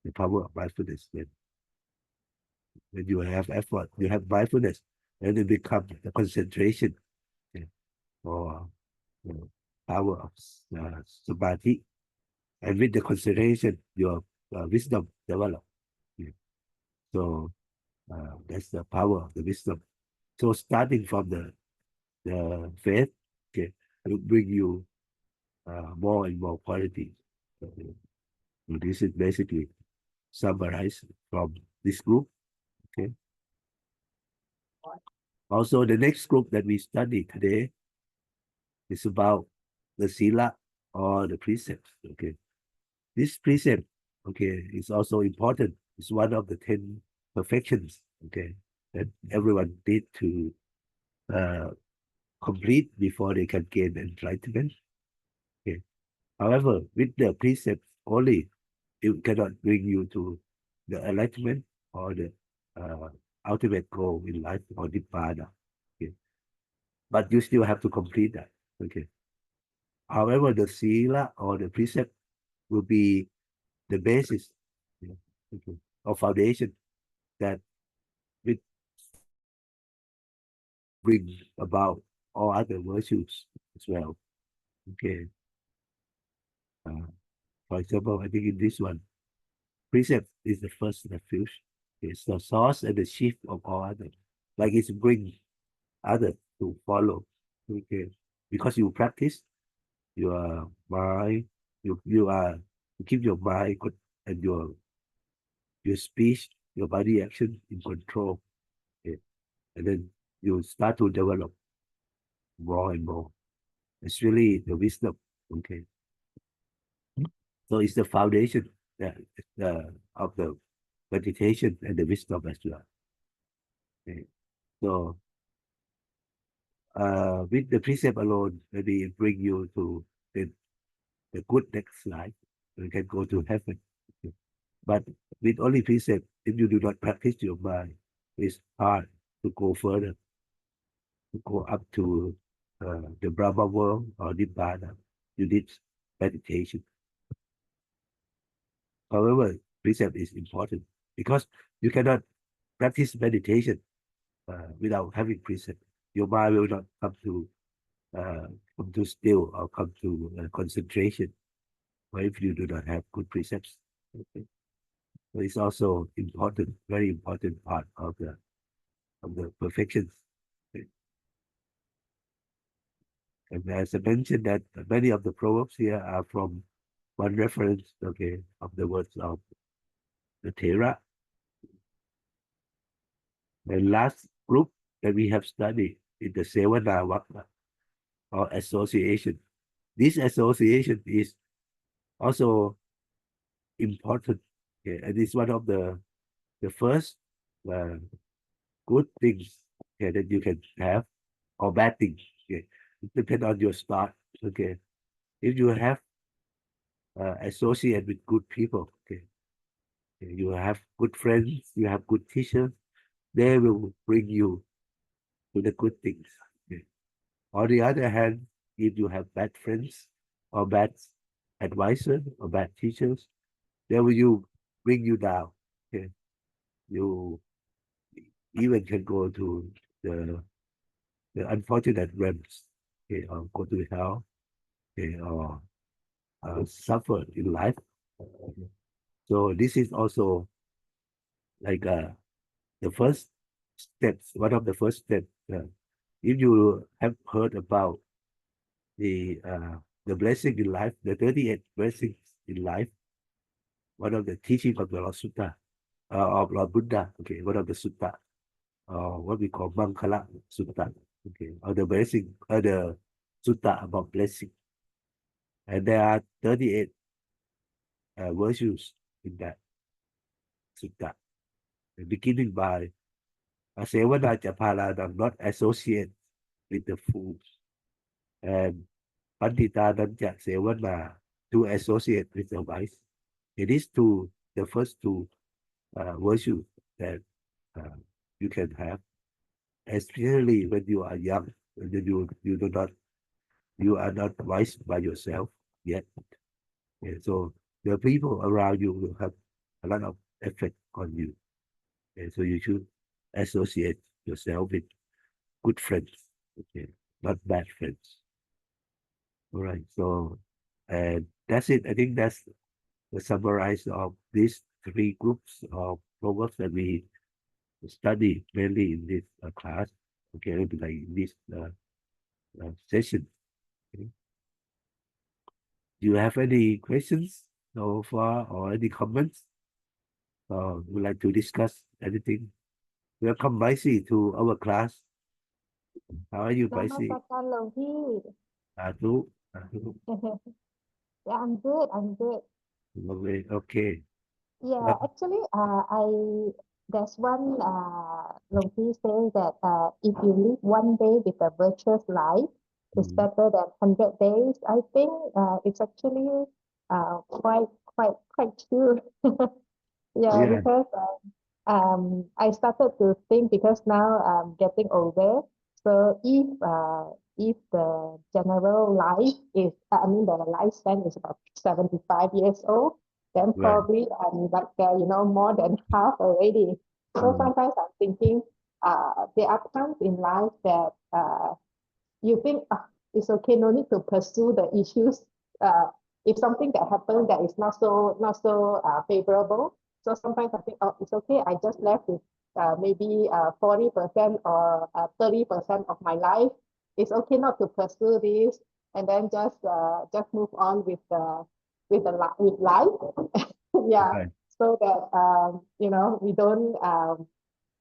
the power of mindfulness. When you have effort, you have mindfulness, and it becomes the concentration, okay, or power of samadhi. And with the concentration, your wisdom develop. Yeah. So that's the power of the wisdom. So starting from the faith, okay, will bring you more and more qualities. So this is basically summarized from this group. Okay. Also, the next group that we study today is about the sila or the precepts. Okay. This precept, okay, is also important. It's one of the 10 perfections, okay, that everyone need to uh, complete before they can gain enlightenment. Okay. However, with the precepts only, it cannot bring you to the enlightenment or the uh, ultimate goal in life or nibbana. Okay. But you still have to complete that. Okay. However, the sila or the precept will be the basis, you know, okay, or foundation that will bring about all other virtues as well. Okay. For example, I think in this one, precept is the first refuge. It's the source and the chief of all others. Like it's bring others to follow. Okay. Because you practice your mind, you keep your mind and your speech, your body action in control. Okay. And then you start to develop more and more. It's really the wisdom. Okay. So it's the foundation of the meditation and the wisdom as well. Okay. So with the precept alone, maybe it bring you to the good next life. You can go to heaven. Okay. But with only precept, if you do not practice your mind, it's hard to go further, to go up to the Brahma world or Nibbana. You need meditation. However, precept is important because you cannot practice meditation without having precept. Your mind will not uh, come to still or come to concentration. Or if you do not have good precepts, okay. So it's also important, very important part of the perfections. Okay. And as I mentioned, that many of the proverbs here are from one reference, okay, of the words of the Thera. The last group that we have studied is the Sevana Vaka or association. This association is also important, okay, and it's one of the first uh, good things, okay, that you can have or bad things. Okay, it depends on your start. Okay, if you have associate with good people, okay, you have good friends, you have good teachers, they will bring you to the good things. Okay. On the other hand, if you have bad friends or bad advisors or bad teachers, they will bring you down. Okay. You even can go to the the unfortunate realms, okay, or go to hell, okay, or suffer in life. Okay. So this is also like the first steps, one of the first steps. If you have heard about the blessing in life, the 38 blessings in life, one of the teaching of the Lord Sutta, of Lord Buddha, okay, one of the Sutta, what we call Mankala Sutta, okay, or the blessing, the Sutta about blessing. And there are 38 virtues in that sutta, beginning by Asevana Japala, not associate with the fools, and Pandita Danja Sevana, to associate with the wise. It is the first two virtues that uh, you can have, especially when you are young, when you are not wise by yourself yet. Yeah, so the people around you will have a lot of effect on you. And so you should associate yourself with good friends, okay, not bad friends. All right. So, and that's it. I think that's the summarize of these three groups of Proverbs that we study mainly in this class. Okay, like in this session. Okay. Do you have any questions so far or any comments? Or would like to discuss anything? Welcome, Baisi, to our class. How are you, นมัส Baisi? การหลวงพี่ Atu, Atu. Yeah, I'm good. I'm good. Lovely. Okay. Yeah, actually, there's one Long Fi say that if you live one day with a virtuous life, it's Mm, better than 100 days. I think it's actually quite true. Yeah, yeah. because I started to think because now I'm getting older. So if the general life is, I mean, the lifespan is about 75 years old, then Right. probably I'm like, more than half already. So Mm, sometimes I'm thinking, there are times in life that you think it's okay, no need to pursue the issues. If something that happened that is not so favorable, so sometimes I think, oh, it's okay. I just left with maybe 40% or 30% of my life. It's okay not to pursue this, and then just move on with life. Yeah, right. so that we don't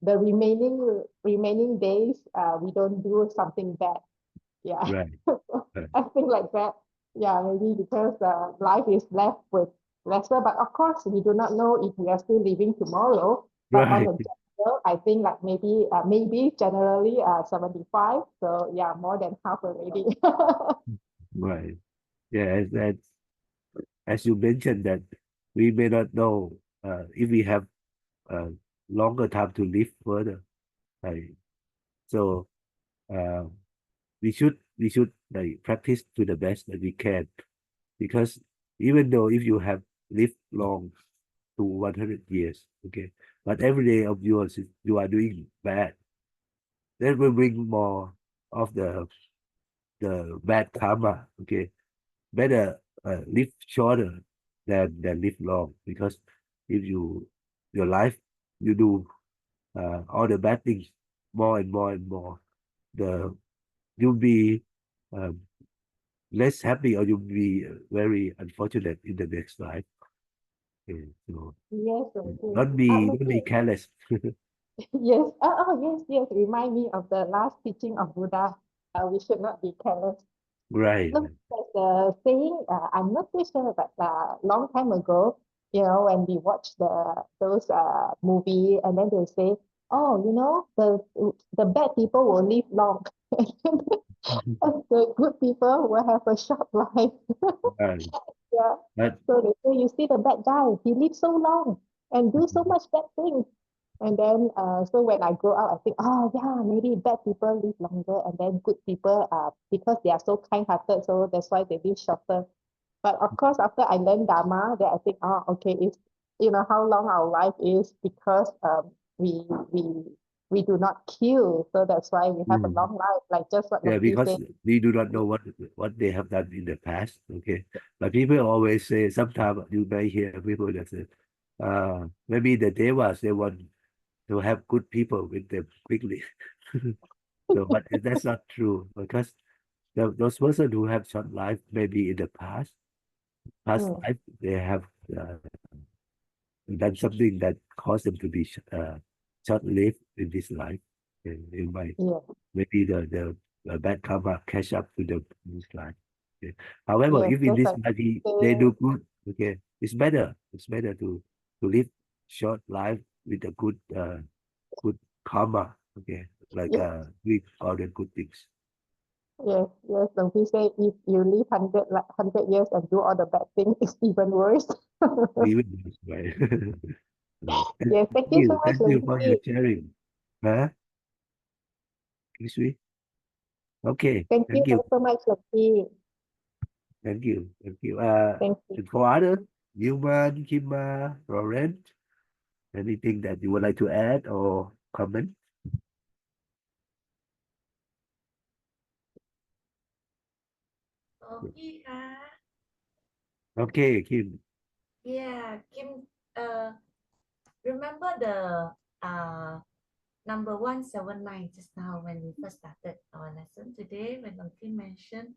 the remaining days we don't do something bad. Yeah. Right. Right. I think like that. Yeah, maybe because life is left with lesser, but of course we do not know if we are still living tomorrow. But on Right. a general, I think like maybe generally 75. So yeah, more than half already. Right. Yeah, as you mentioned that we may not know if we have uh, longer time to live further. Right. So uh, we should like practice to the best that we can because even though if you have lived long to 100 years, okay, but every day of yours you are doing bad, that will bring more of the bad karma. Okay, better live shorter than live long because if your life you do all the bad things more and more and more, the you'll be um, less happy or you'll be very unfortunate in the next life. Okay, so Yes, okay. don't be Maybe careless. yes. Yes. Remind me of the last teaching of Buddha. We should not be careless. Right. Look, there's a saying, I'm not too sure, but long time ago, when we watch those movie, and then they say, oh, the bad people will live long, and the good people will have a short life. Right. Yeah. But So they say, you see the bad guy, he lives so long and do so much bad things. And then, so when I grow up, I think, oh yeah, maybe bad people live longer, and then good people, because they are so kind-hearted, so that's why they live shorter. But of course, after I learned Dharma, then I think, oh, okay, it's how long our life is because we we we do not kill, so that's why we have a mm, long life. Like just what yeah, Lucky because said. we do not know what they have done in the past. Okay, but people always say sometimes you may hear people that say, maybe the devas they want to have good people with them quickly. So, but that's not true because those persons who have short life maybe in the past Mm, life they have uh, done something that caused them to be short-lived in this life. And it might yes, maybe the bad karma catch up to the this life. Okay. However, yes, if in just this like life they saying, do good, okay, it's better. It's better to live short life with a good karma. Okay, like yes, with all the good things. yes. Don't we say if you live 100 years and do all the bad things, it's even worse. Even this way. Thank Yes, thank you so you. much, Thank you for your Lucy. sharing. Huh? Excuse me. Okay. Thank you Thank you. so much, Lucy. Thank you. Thank you. Thank you. And for others, Newman, Kimba, Laurent, anything that you would like to add or comment? พี่คะ Okay, Kim. yeah Kim remember the number 179 just now when we first started our lesson today when Auntie mentioned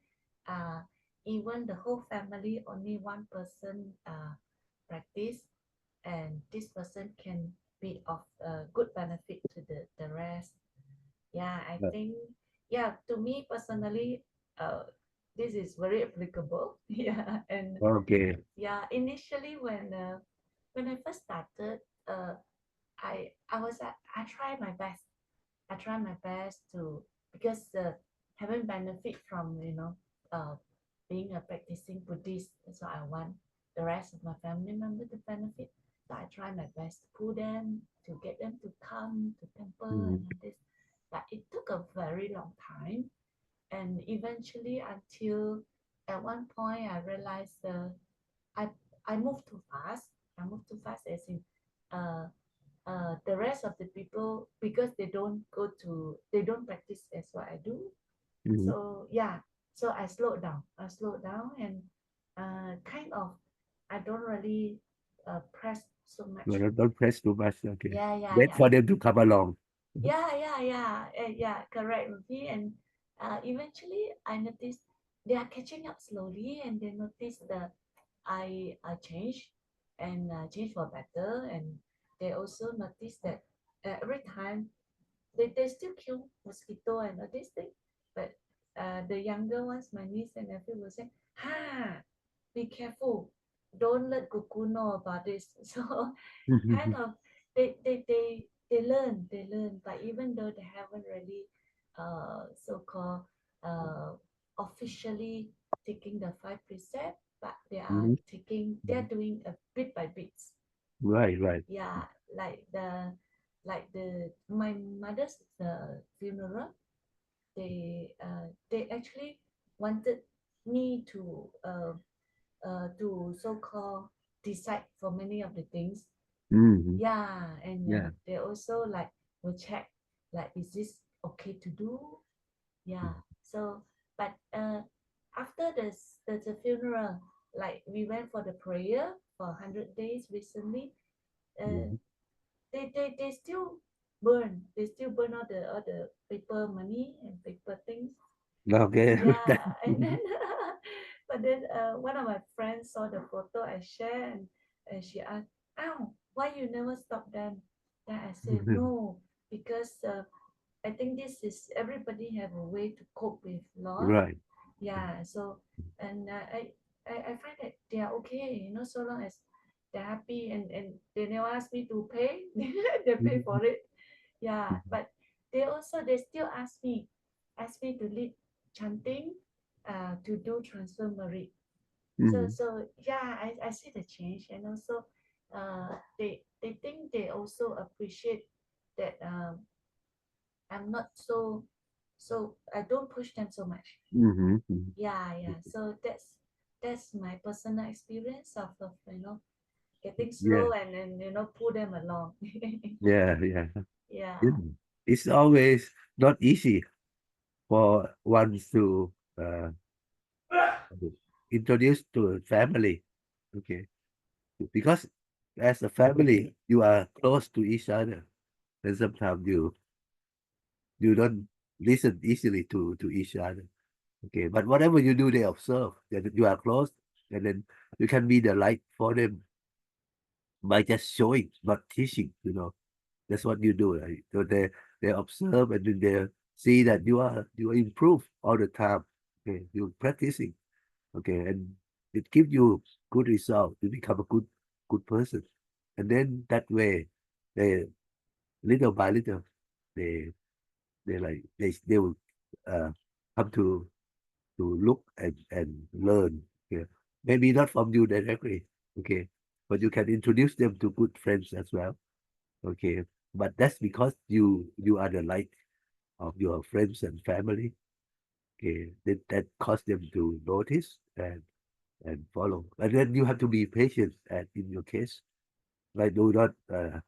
even the whole family only one person practice and this person can be of good benefit to the rest. Yeah, I Yeah. think, yeah, to me personally, this is very applicable. Yeah, and Okay. yeah, initially when I first started, I tried my best. I try my best to because having benefit from being a practicing Buddhist. That's what I want the rest of my family member to benefit. So I try my best to pull them to get them to come to temple and Mhm. all this. But it took a very long time, and eventually until at one point I realized I I moved too fast. I moved too fast as in uh the rest of the people because they don't practice as what I do. Mhm. So yeah, so I slowed down and kind of I don't really press so No, much. don't press too much. Okay. Wait Yeah, for them to come along. yeah, correct, Ruby. And eventually I noticed they are catching up slowly and they notice that I change and change for better. And they also notice that every time they still kill mosquito and all these things. But the younger ones, my niece and nephew will say, ha, be careful. Don't let Cuckoo know about this. So kind of they learn, but even though they haven't really so-called uh, officially taking the 5 precept, but Mhm. they're doing a bit by bits. Right. Yeah, like the my mother's funeral, they actually wanted me to so-called decide for many of the things. Mhm. Yeah, and Yeah. they also like will check like is this okay to do? Yeah. So but after the funeral, like we went for the prayer for 100 days recently. uh, Mhm. they still burn all the paper money and paper things. Okay. Yeah, and then but then one of my friends saw the photo I shared, and she asked, "Ow, why you never stop them?" Then I said, "No, because I think this is everybody have a way to cope with loss." Right. Yeah, so and I find that they are okay, so long as they're happy and they never ask me to pay, they pay for it. Yeah, but they still ask me to lead chanting, to do transfer merit. Mhm. So yeah, I see the change, and also they think they also appreciate that I'm not so I don't push them so much. Mhm. Mhm. Yeah, so that's my personal experience of getting Yeah. slow and then pull them along. Yeah. Yeah, Yeah. It's always not easy for ones to introduce to a family. Okay. Because as a family, you are close to each other. And sometimes you don't listen easily to each other. Okay. But whatever you do, they observe that you are close, and then you can be the light for them by just showing, not teaching. That's what you do, right? So they observe and then they see that you are improve all the time. Okay, you're practicing. Okay, and it gives you good result. You become a good person, and then that way, they little by little, they they will uh come to look and learn. Okay, maybe not from you directly. Okay, but you can introduce them to good friends as well. Okay, but that's because you are the light of your friends and family. Okay, that cause them to notice and follow. And then you have to be patient. And in your case, like do not uh,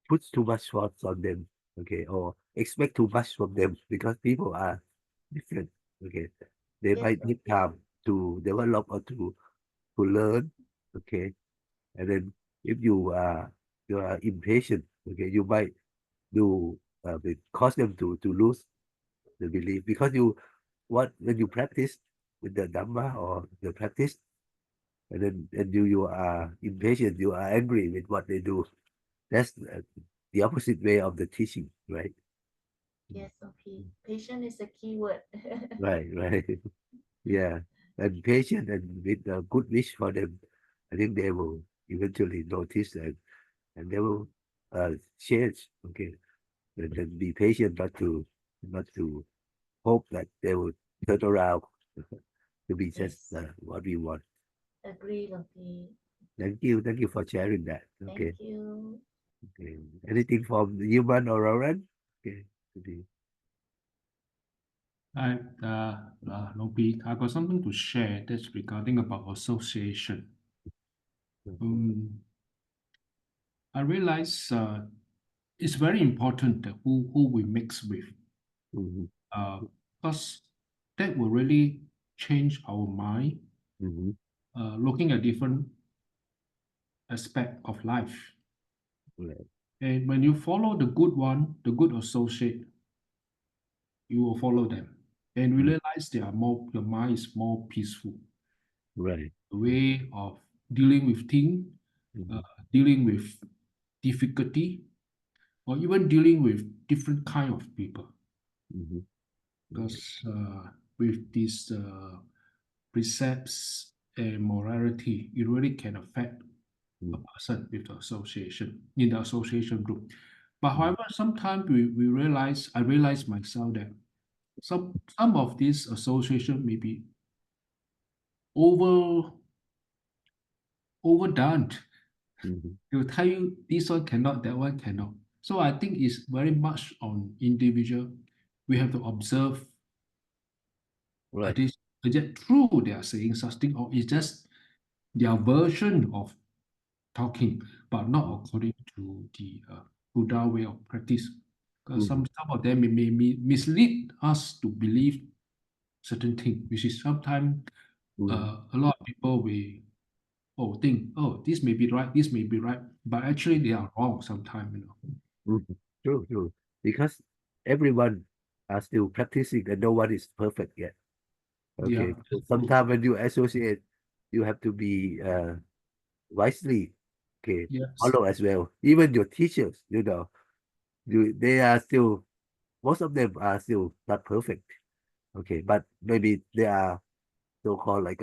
put too much thoughts on them. Okay, or expect too much from them because people are different. Okay, they yes, might need time to develop or to learn. Okay, and then if you are impatient, okay, you might do cause them to lose the belief because when you practice with the Dhamma or the practice, and then you are impatient, you are angry with what they do. That's the opposite way of the teaching, right? Yes, okay. Patient is a key word. Right, right. Yeah, and patient and with a good wish for them, I think they will eventually notice and they will change. Okay, and then be patient, not to hope that they will turn around to be just Yes, what we want. agree, Lumpy. Thank you for sharing that. Okay, Thank you. okay. Anything from Human or Roran? Okay, maybe. I, Lopi, I got something to share that's regarding about association. I realize it's very important that who we mix with, Mhm, because that will really change our mind, mhm, looking at different aspect of life. right, And when you follow the good one, the good associate, you will follow them. And mhm, realize they are more, your mind is more peaceful. right, The way of dealing with things, uh, mhm, dealing with difficulty, or even dealing with different kind of people. mhm, Because with these precepts and morality, it really can affect a mhm, person with the association in the association group. But mhm, however, sometimes I realize myself that some of these association may be over overdone. mhm. They will tell you this one cannot, that one cannot. So I think it's very much on individual. We have to observe, are Right. this is it true they are saying such thing, or is just their version of talking, but not according to the Buddha way of practice. Because Mhm, some of them may mislead us to believe certain thing, which is sometimes mhm, a lot of people will think, oh, this may be right, this may be right, but actually they are wrong sometimes, you know. mhm. True, true. Because everyone are still practicing and no one is perfect yet. Yeah, Okay. So that's true. sometimes when you associate, you have to be wisely, okay, Yes, follow as well. Even your teachers, they are still, most of them are still not perfect. Okay, but maybe they are so-called like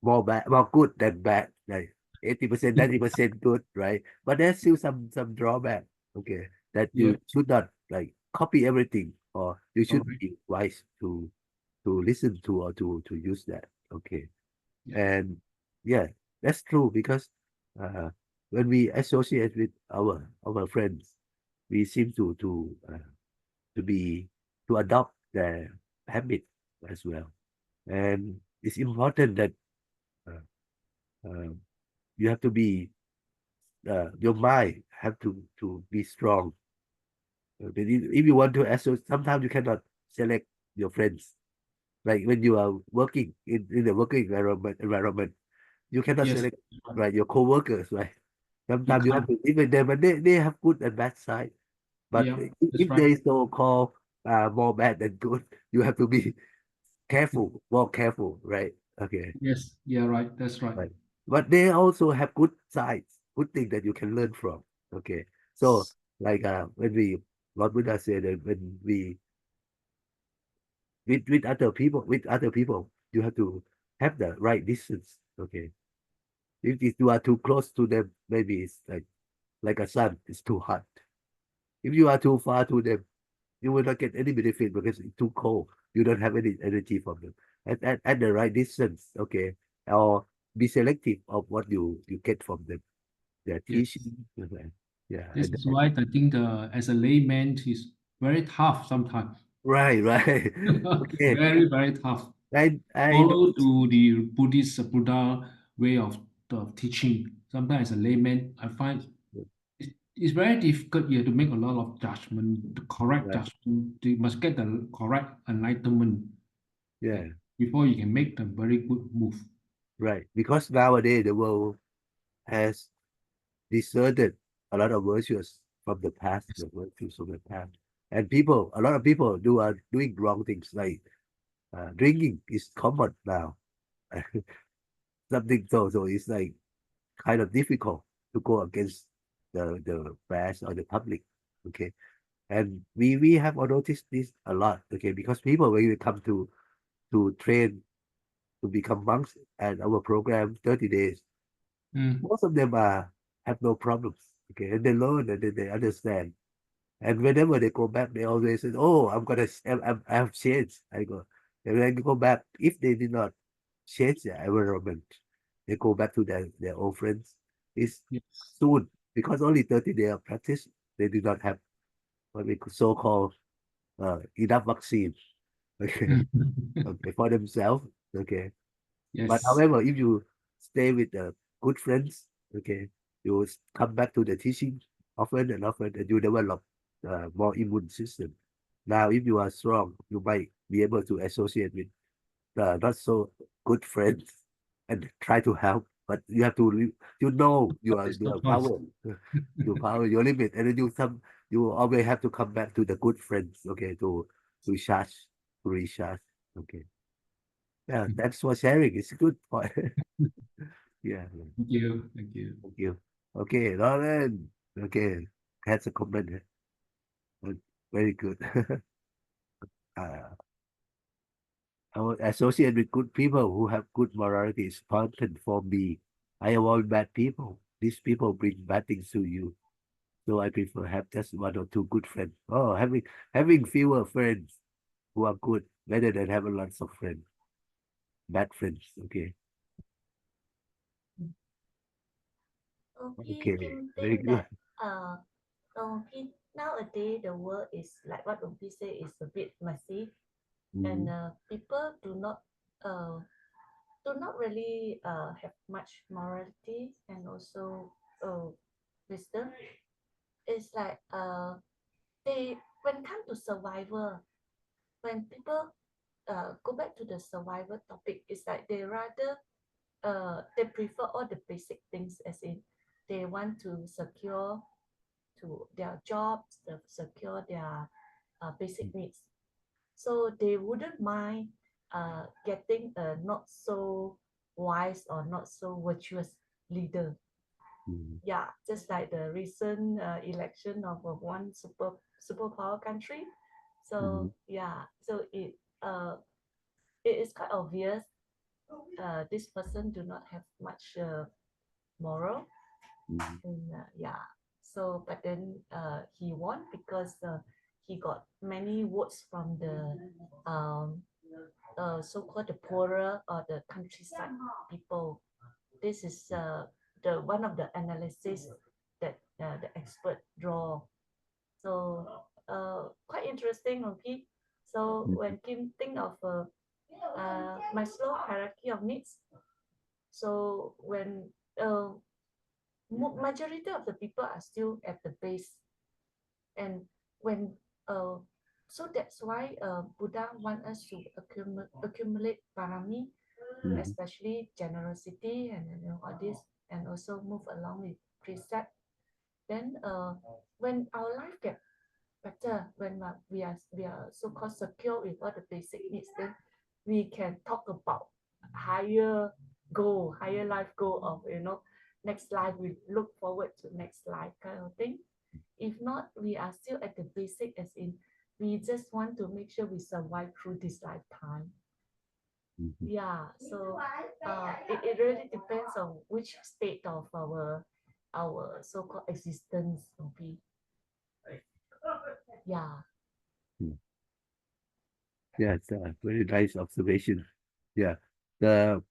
more good than bad, like 80%, 90% good, right? But there's still some drawback, okay, that yeah, you should not like copy everything, or you should correct. be wise to listen to or to use that. Okay. Yeah, And yeah, that's true because uh, when we associate with our friends, we seem to be to adopt their habit as well. And it's important that uh, uh, you have to be your mind have to be strong. If you want to associate, sometimes you cannot select your friends. Like when you are working in the working environment, you cannot yes, select right. right your co-workers, right? You Sometimes you have can't. to live with them, and they have good and bad side. But Yeah, that's if right. they so-called more bad than good, you have to be careful, more careful, right? Okay, Yes, yeah, right. That's right. right. But they also have good sides, good thing that you can learn from. Okay, so like when we Lord Buddha said that when we with other people, you have to have the right distance. Okay, if you are too close to them, maybe it's like a sun, it's too hot. If you are too far to them, you will not get any benefit because it's too cold. You don't have any energy from them. At the right distance, okay, or be selective of what you get from them. Their Yes. teaching, okay. Yeah, This is why I think as a layman, he's very tough sometimes. right, right. Okay, Very, very tough. I know. Follow to the Buddha way of teaching. Sometimes as a layman, I find it's very difficult. You have to make a lot of judgment, the correct Right, judgment. You must get the correct enlightenment yeah, before you can make the very good move. right. Because nowadays the world has deserted a lot of virtues from the past, the virtues of the past. And a lot of people are doing wrong things like drinking is common now. Something so it's like kind of difficult to go against the press or the public. Okay. And we have noticed this a lot, okay, because people when we come to train to become monks at our program 30 days, most of them have no problems. Okay, and they learn and they understand. And whenever they go back, they always say, "Oh, I have changed." I go, and when they go back, if they did not change their environment, they go back to their old friends. It's Yes. soon because only 30 days of practice, they do not have what we so-called enough vaccine. Okay, okay, for themselves. Okay, but Yes. however, if you stay with the good friends, okay, you will come back to the teaching often and often, and you develop more immune system. Now, if you are strong, you might be able to associate with not so good friends and try to help. But you have to, you know, There's no your choice. power, your power, your limit, and then you always have to come back to the good friends, okay, to charge, to recharge, okay. Yeah, thanks for sharing. It's a good point. Yeah, yeah. Thank you. Thank you. Thank you. Okay, Lauren. Okay, has a comment here. Very good. uh, I will associate with good people who have good morality is important for me. I avoid bad people. These people bring bad things to you. So I prefer have just one or two good friends. Oh, having fewer friends who are good better than having lots of friends, bad friends. Okay. Okay, Okay. Kim Very think good. that okay, nowadays the world is like what Umpi say is a bit messy, and Mhm, people uh do not really have much morality and also wisdom. It's like they when come to survival, when people go back to the survival topic, it's like they rather they prefer all the basic things, as in they want to secure to their jobs, to secure their basic needs. So they wouldn't mind getting a not so wise or not so virtuous leader. mhm, Yeah, just like the recent election of one superpower country. So mhm, yeah, so it is quite obvious this person do not have much moral. mhm, And yeah, so but then he won because he got many votes from the so-called the poorer or the countryside people. This is the one of the analysis that the expert draw. So quite interesting, okay. So mhm, when Kim think of Maslow hierarchy of needs, so when majority of the people are still at the base, and when uh, so that's why Buddha want us to accumulate parami, mhm, especially generosity and all this, and also move along with precept. Then when our life get better, when we are so-called secure with all the basic needs, then we can talk about higher goal, higher life goal of next life. We look forward to next life kind of thing. If not, we are still at the basic, as in we just want to make sure we survive through this lifetime. mhm, Yeah, so it really depends on which state of our so-called existence will be. Yeah. mhm. Yeah, it's a very nice observation. Yeah. The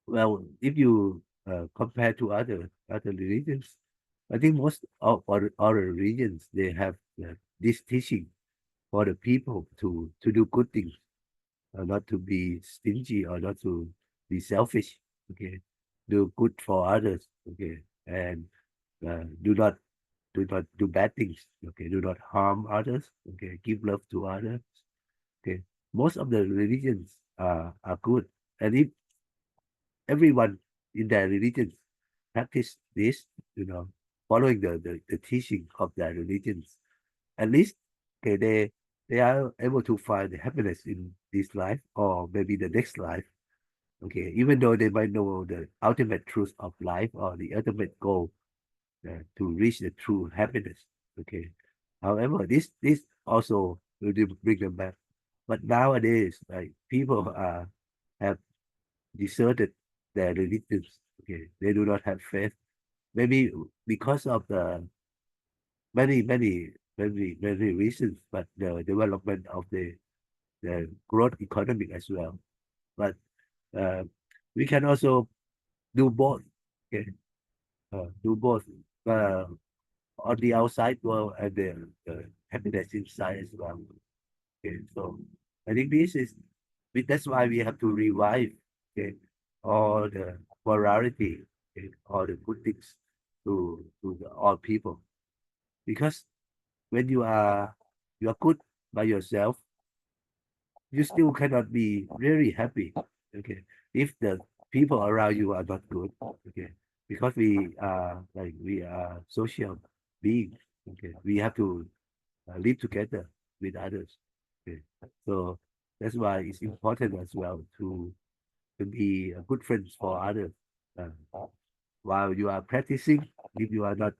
Well, if you compare to other religions, I think most of other religions they have this teaching for the people to do good things, not to be stingy or not to be selfish. Okay, do good for others. Okay, and do not do bad things. Okay, do not harm others. Okay, give love to others. Okay, most of the religions are good, and if everyone in their religion practice this, following the teaching of their religions, at least okay, they are able to find happiness in this life or maybe the next life. Okay, even though they might know the ultimate truth of life or the ultimate goal to reach the true happiness. Okay, however, this also will bring them back. But nowadays, like people have deserted their religions. Okay, they do not have faith. Maybe because of the many reasons, but the development of the growth economic as well. But uh, we can also do both. Okay, do both uh, on the outside world and the happiness inside as well. Okay, so I think that's why we have to revive, okay, all the morality, okay, all the good things to all people, because when you are good by yourself, you still cannot be really happy. Okay, if the people around you are not good. Okay, because we are social beings. Okay, we have to live together with others. Okay, so that's why it's important as well to be a good friends for others. While you are practicing, if you are not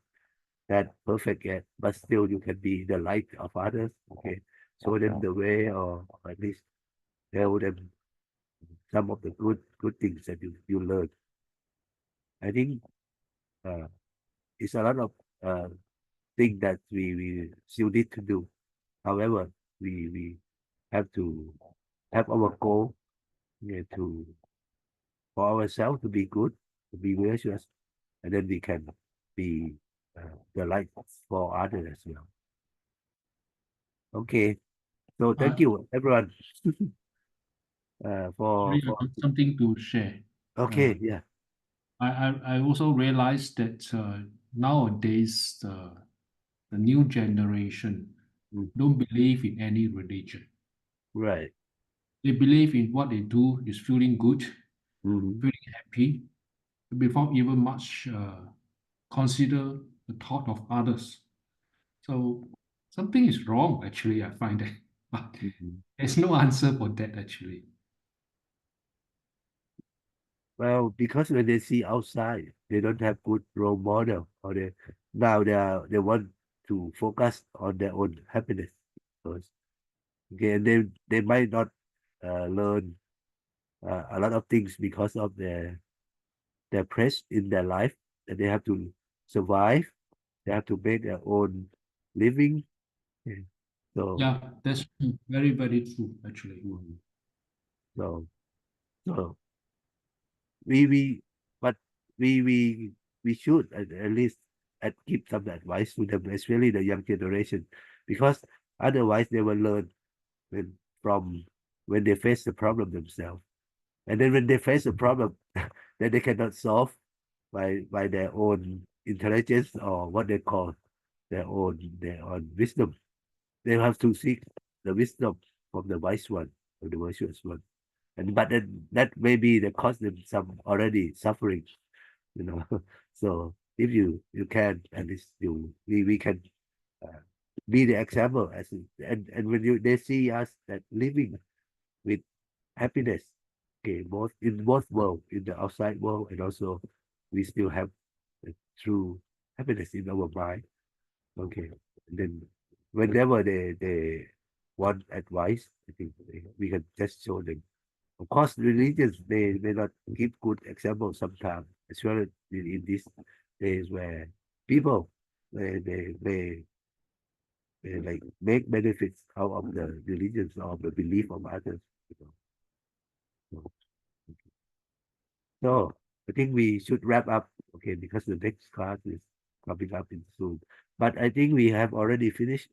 that perfect yet, but still you can be the light of others. Okay, show them the way, or at least tell them some of the good things that you learn. I think uh, it's a lot of uh, things that we still need to do. However, we have to have our goal, yeah, to for ourselves to be good, to be virtuous, and then we can be the light for others as well. Okay, so thank Uh, you everyone Sorry, I for got something to share. okay, yeah. I also realized that nowadays the new generation Mm, don't believe in any religion. right. They believe in what they do is feeling good, Hmm. feeling happy, before even much consider the thought of others. So something is wrong, actually, I find that. But Hmm. there's no answer for that, actually. Well, because when they see outside, they don't have good role model, or they want to focus on their own happiness first. Okay, and they might not learn a lot of things because of their press in their life that they have to survive. They have to make their own living. Yeah. So, Yeah, that's true. Very, very true, actually. mm, so, so we but we should at least give some advice to them, especially the young generation, because otherwise they will learn when from when they face the problem themselves, and then when they face a problem that they cannot solve by their own intelligence, or what they call their own wisdom, they have to seek the wisdom from the wise one, or the virtuous one. And but then that maybe they cause them some already suffering, you know. So if you can, at least we can uh, be the example, and when they see us that living with happiness, okay, both in both world, in the outside world, and also we still have the true happiness in our mind. Okay, and then whenever they want advice, I think we can just show them. Of course, religions they may not give good examples sometimes, especially in these days where people they like make benefits out of the religions or the belief of others. You know. So I think we should wrap up, okay, because the next class is coming up in soon. But I think we have already finished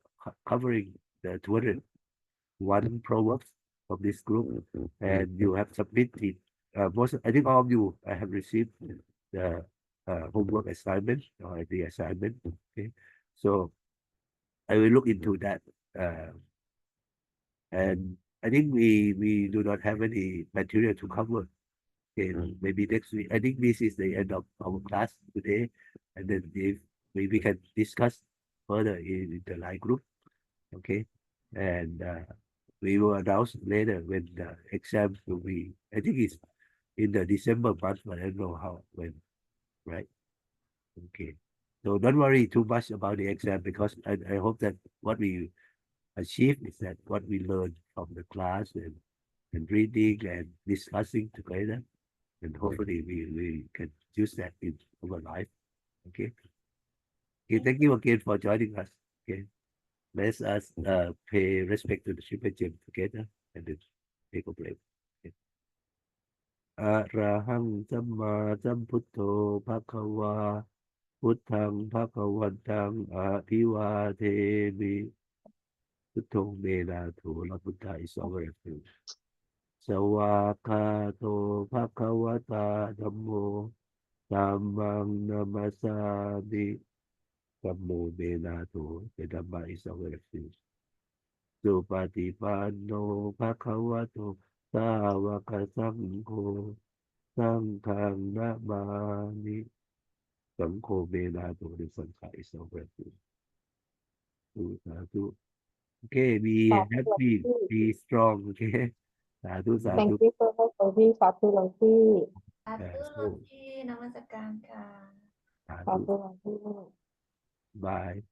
covering the 201 proverbs of this group, and you have submitted most. I think all of you have received the homework assignment or the assignment. Okay, so I will look into that, uh, and I think we do not have any material to cover. Okay, maybe next week. I think this is the end of our class today, and then if we can discuss further in the live group. Okay, and we will announce later when the exams will be. I think it's in the December month, but I don't know how when. Right? Okay. So don't worry too much about the exam because I hope that what we achieve is that what we learn from the class and reading and discussing together, and hopefully we can use that in our life. Okay. Okay, thank you again for joining us. Okay. Let us pay respect to the Super Gym together and then take a break. Okay. อะระหังสัมมาสัมพุทโธภะคะวาพุทธังภะคะวันตังอะภิวาเทมิพุทโธเมนาโถละพุทธา is our refuge สวากขาโตภะคะวตาธัมโมธัมมังนามัสสามิธัมโมเมนาโถ the Dhamma is our refuge สุปฏิปันโนภะคะวะโตสาวกสังโฆสังฆังนะมามิสังโฆเมนาโถ the Sangha is our refuge สาธุ Okay, be สาธุหลวง happy, พี่ be strong, okay? สาธุสา thank ธุ you so much หลวงพี่สาธุหลวงพี่ สาธุหลวงพี่นมัสการค่ะ สา สา ธุ ธุหลวงพี่ Bye.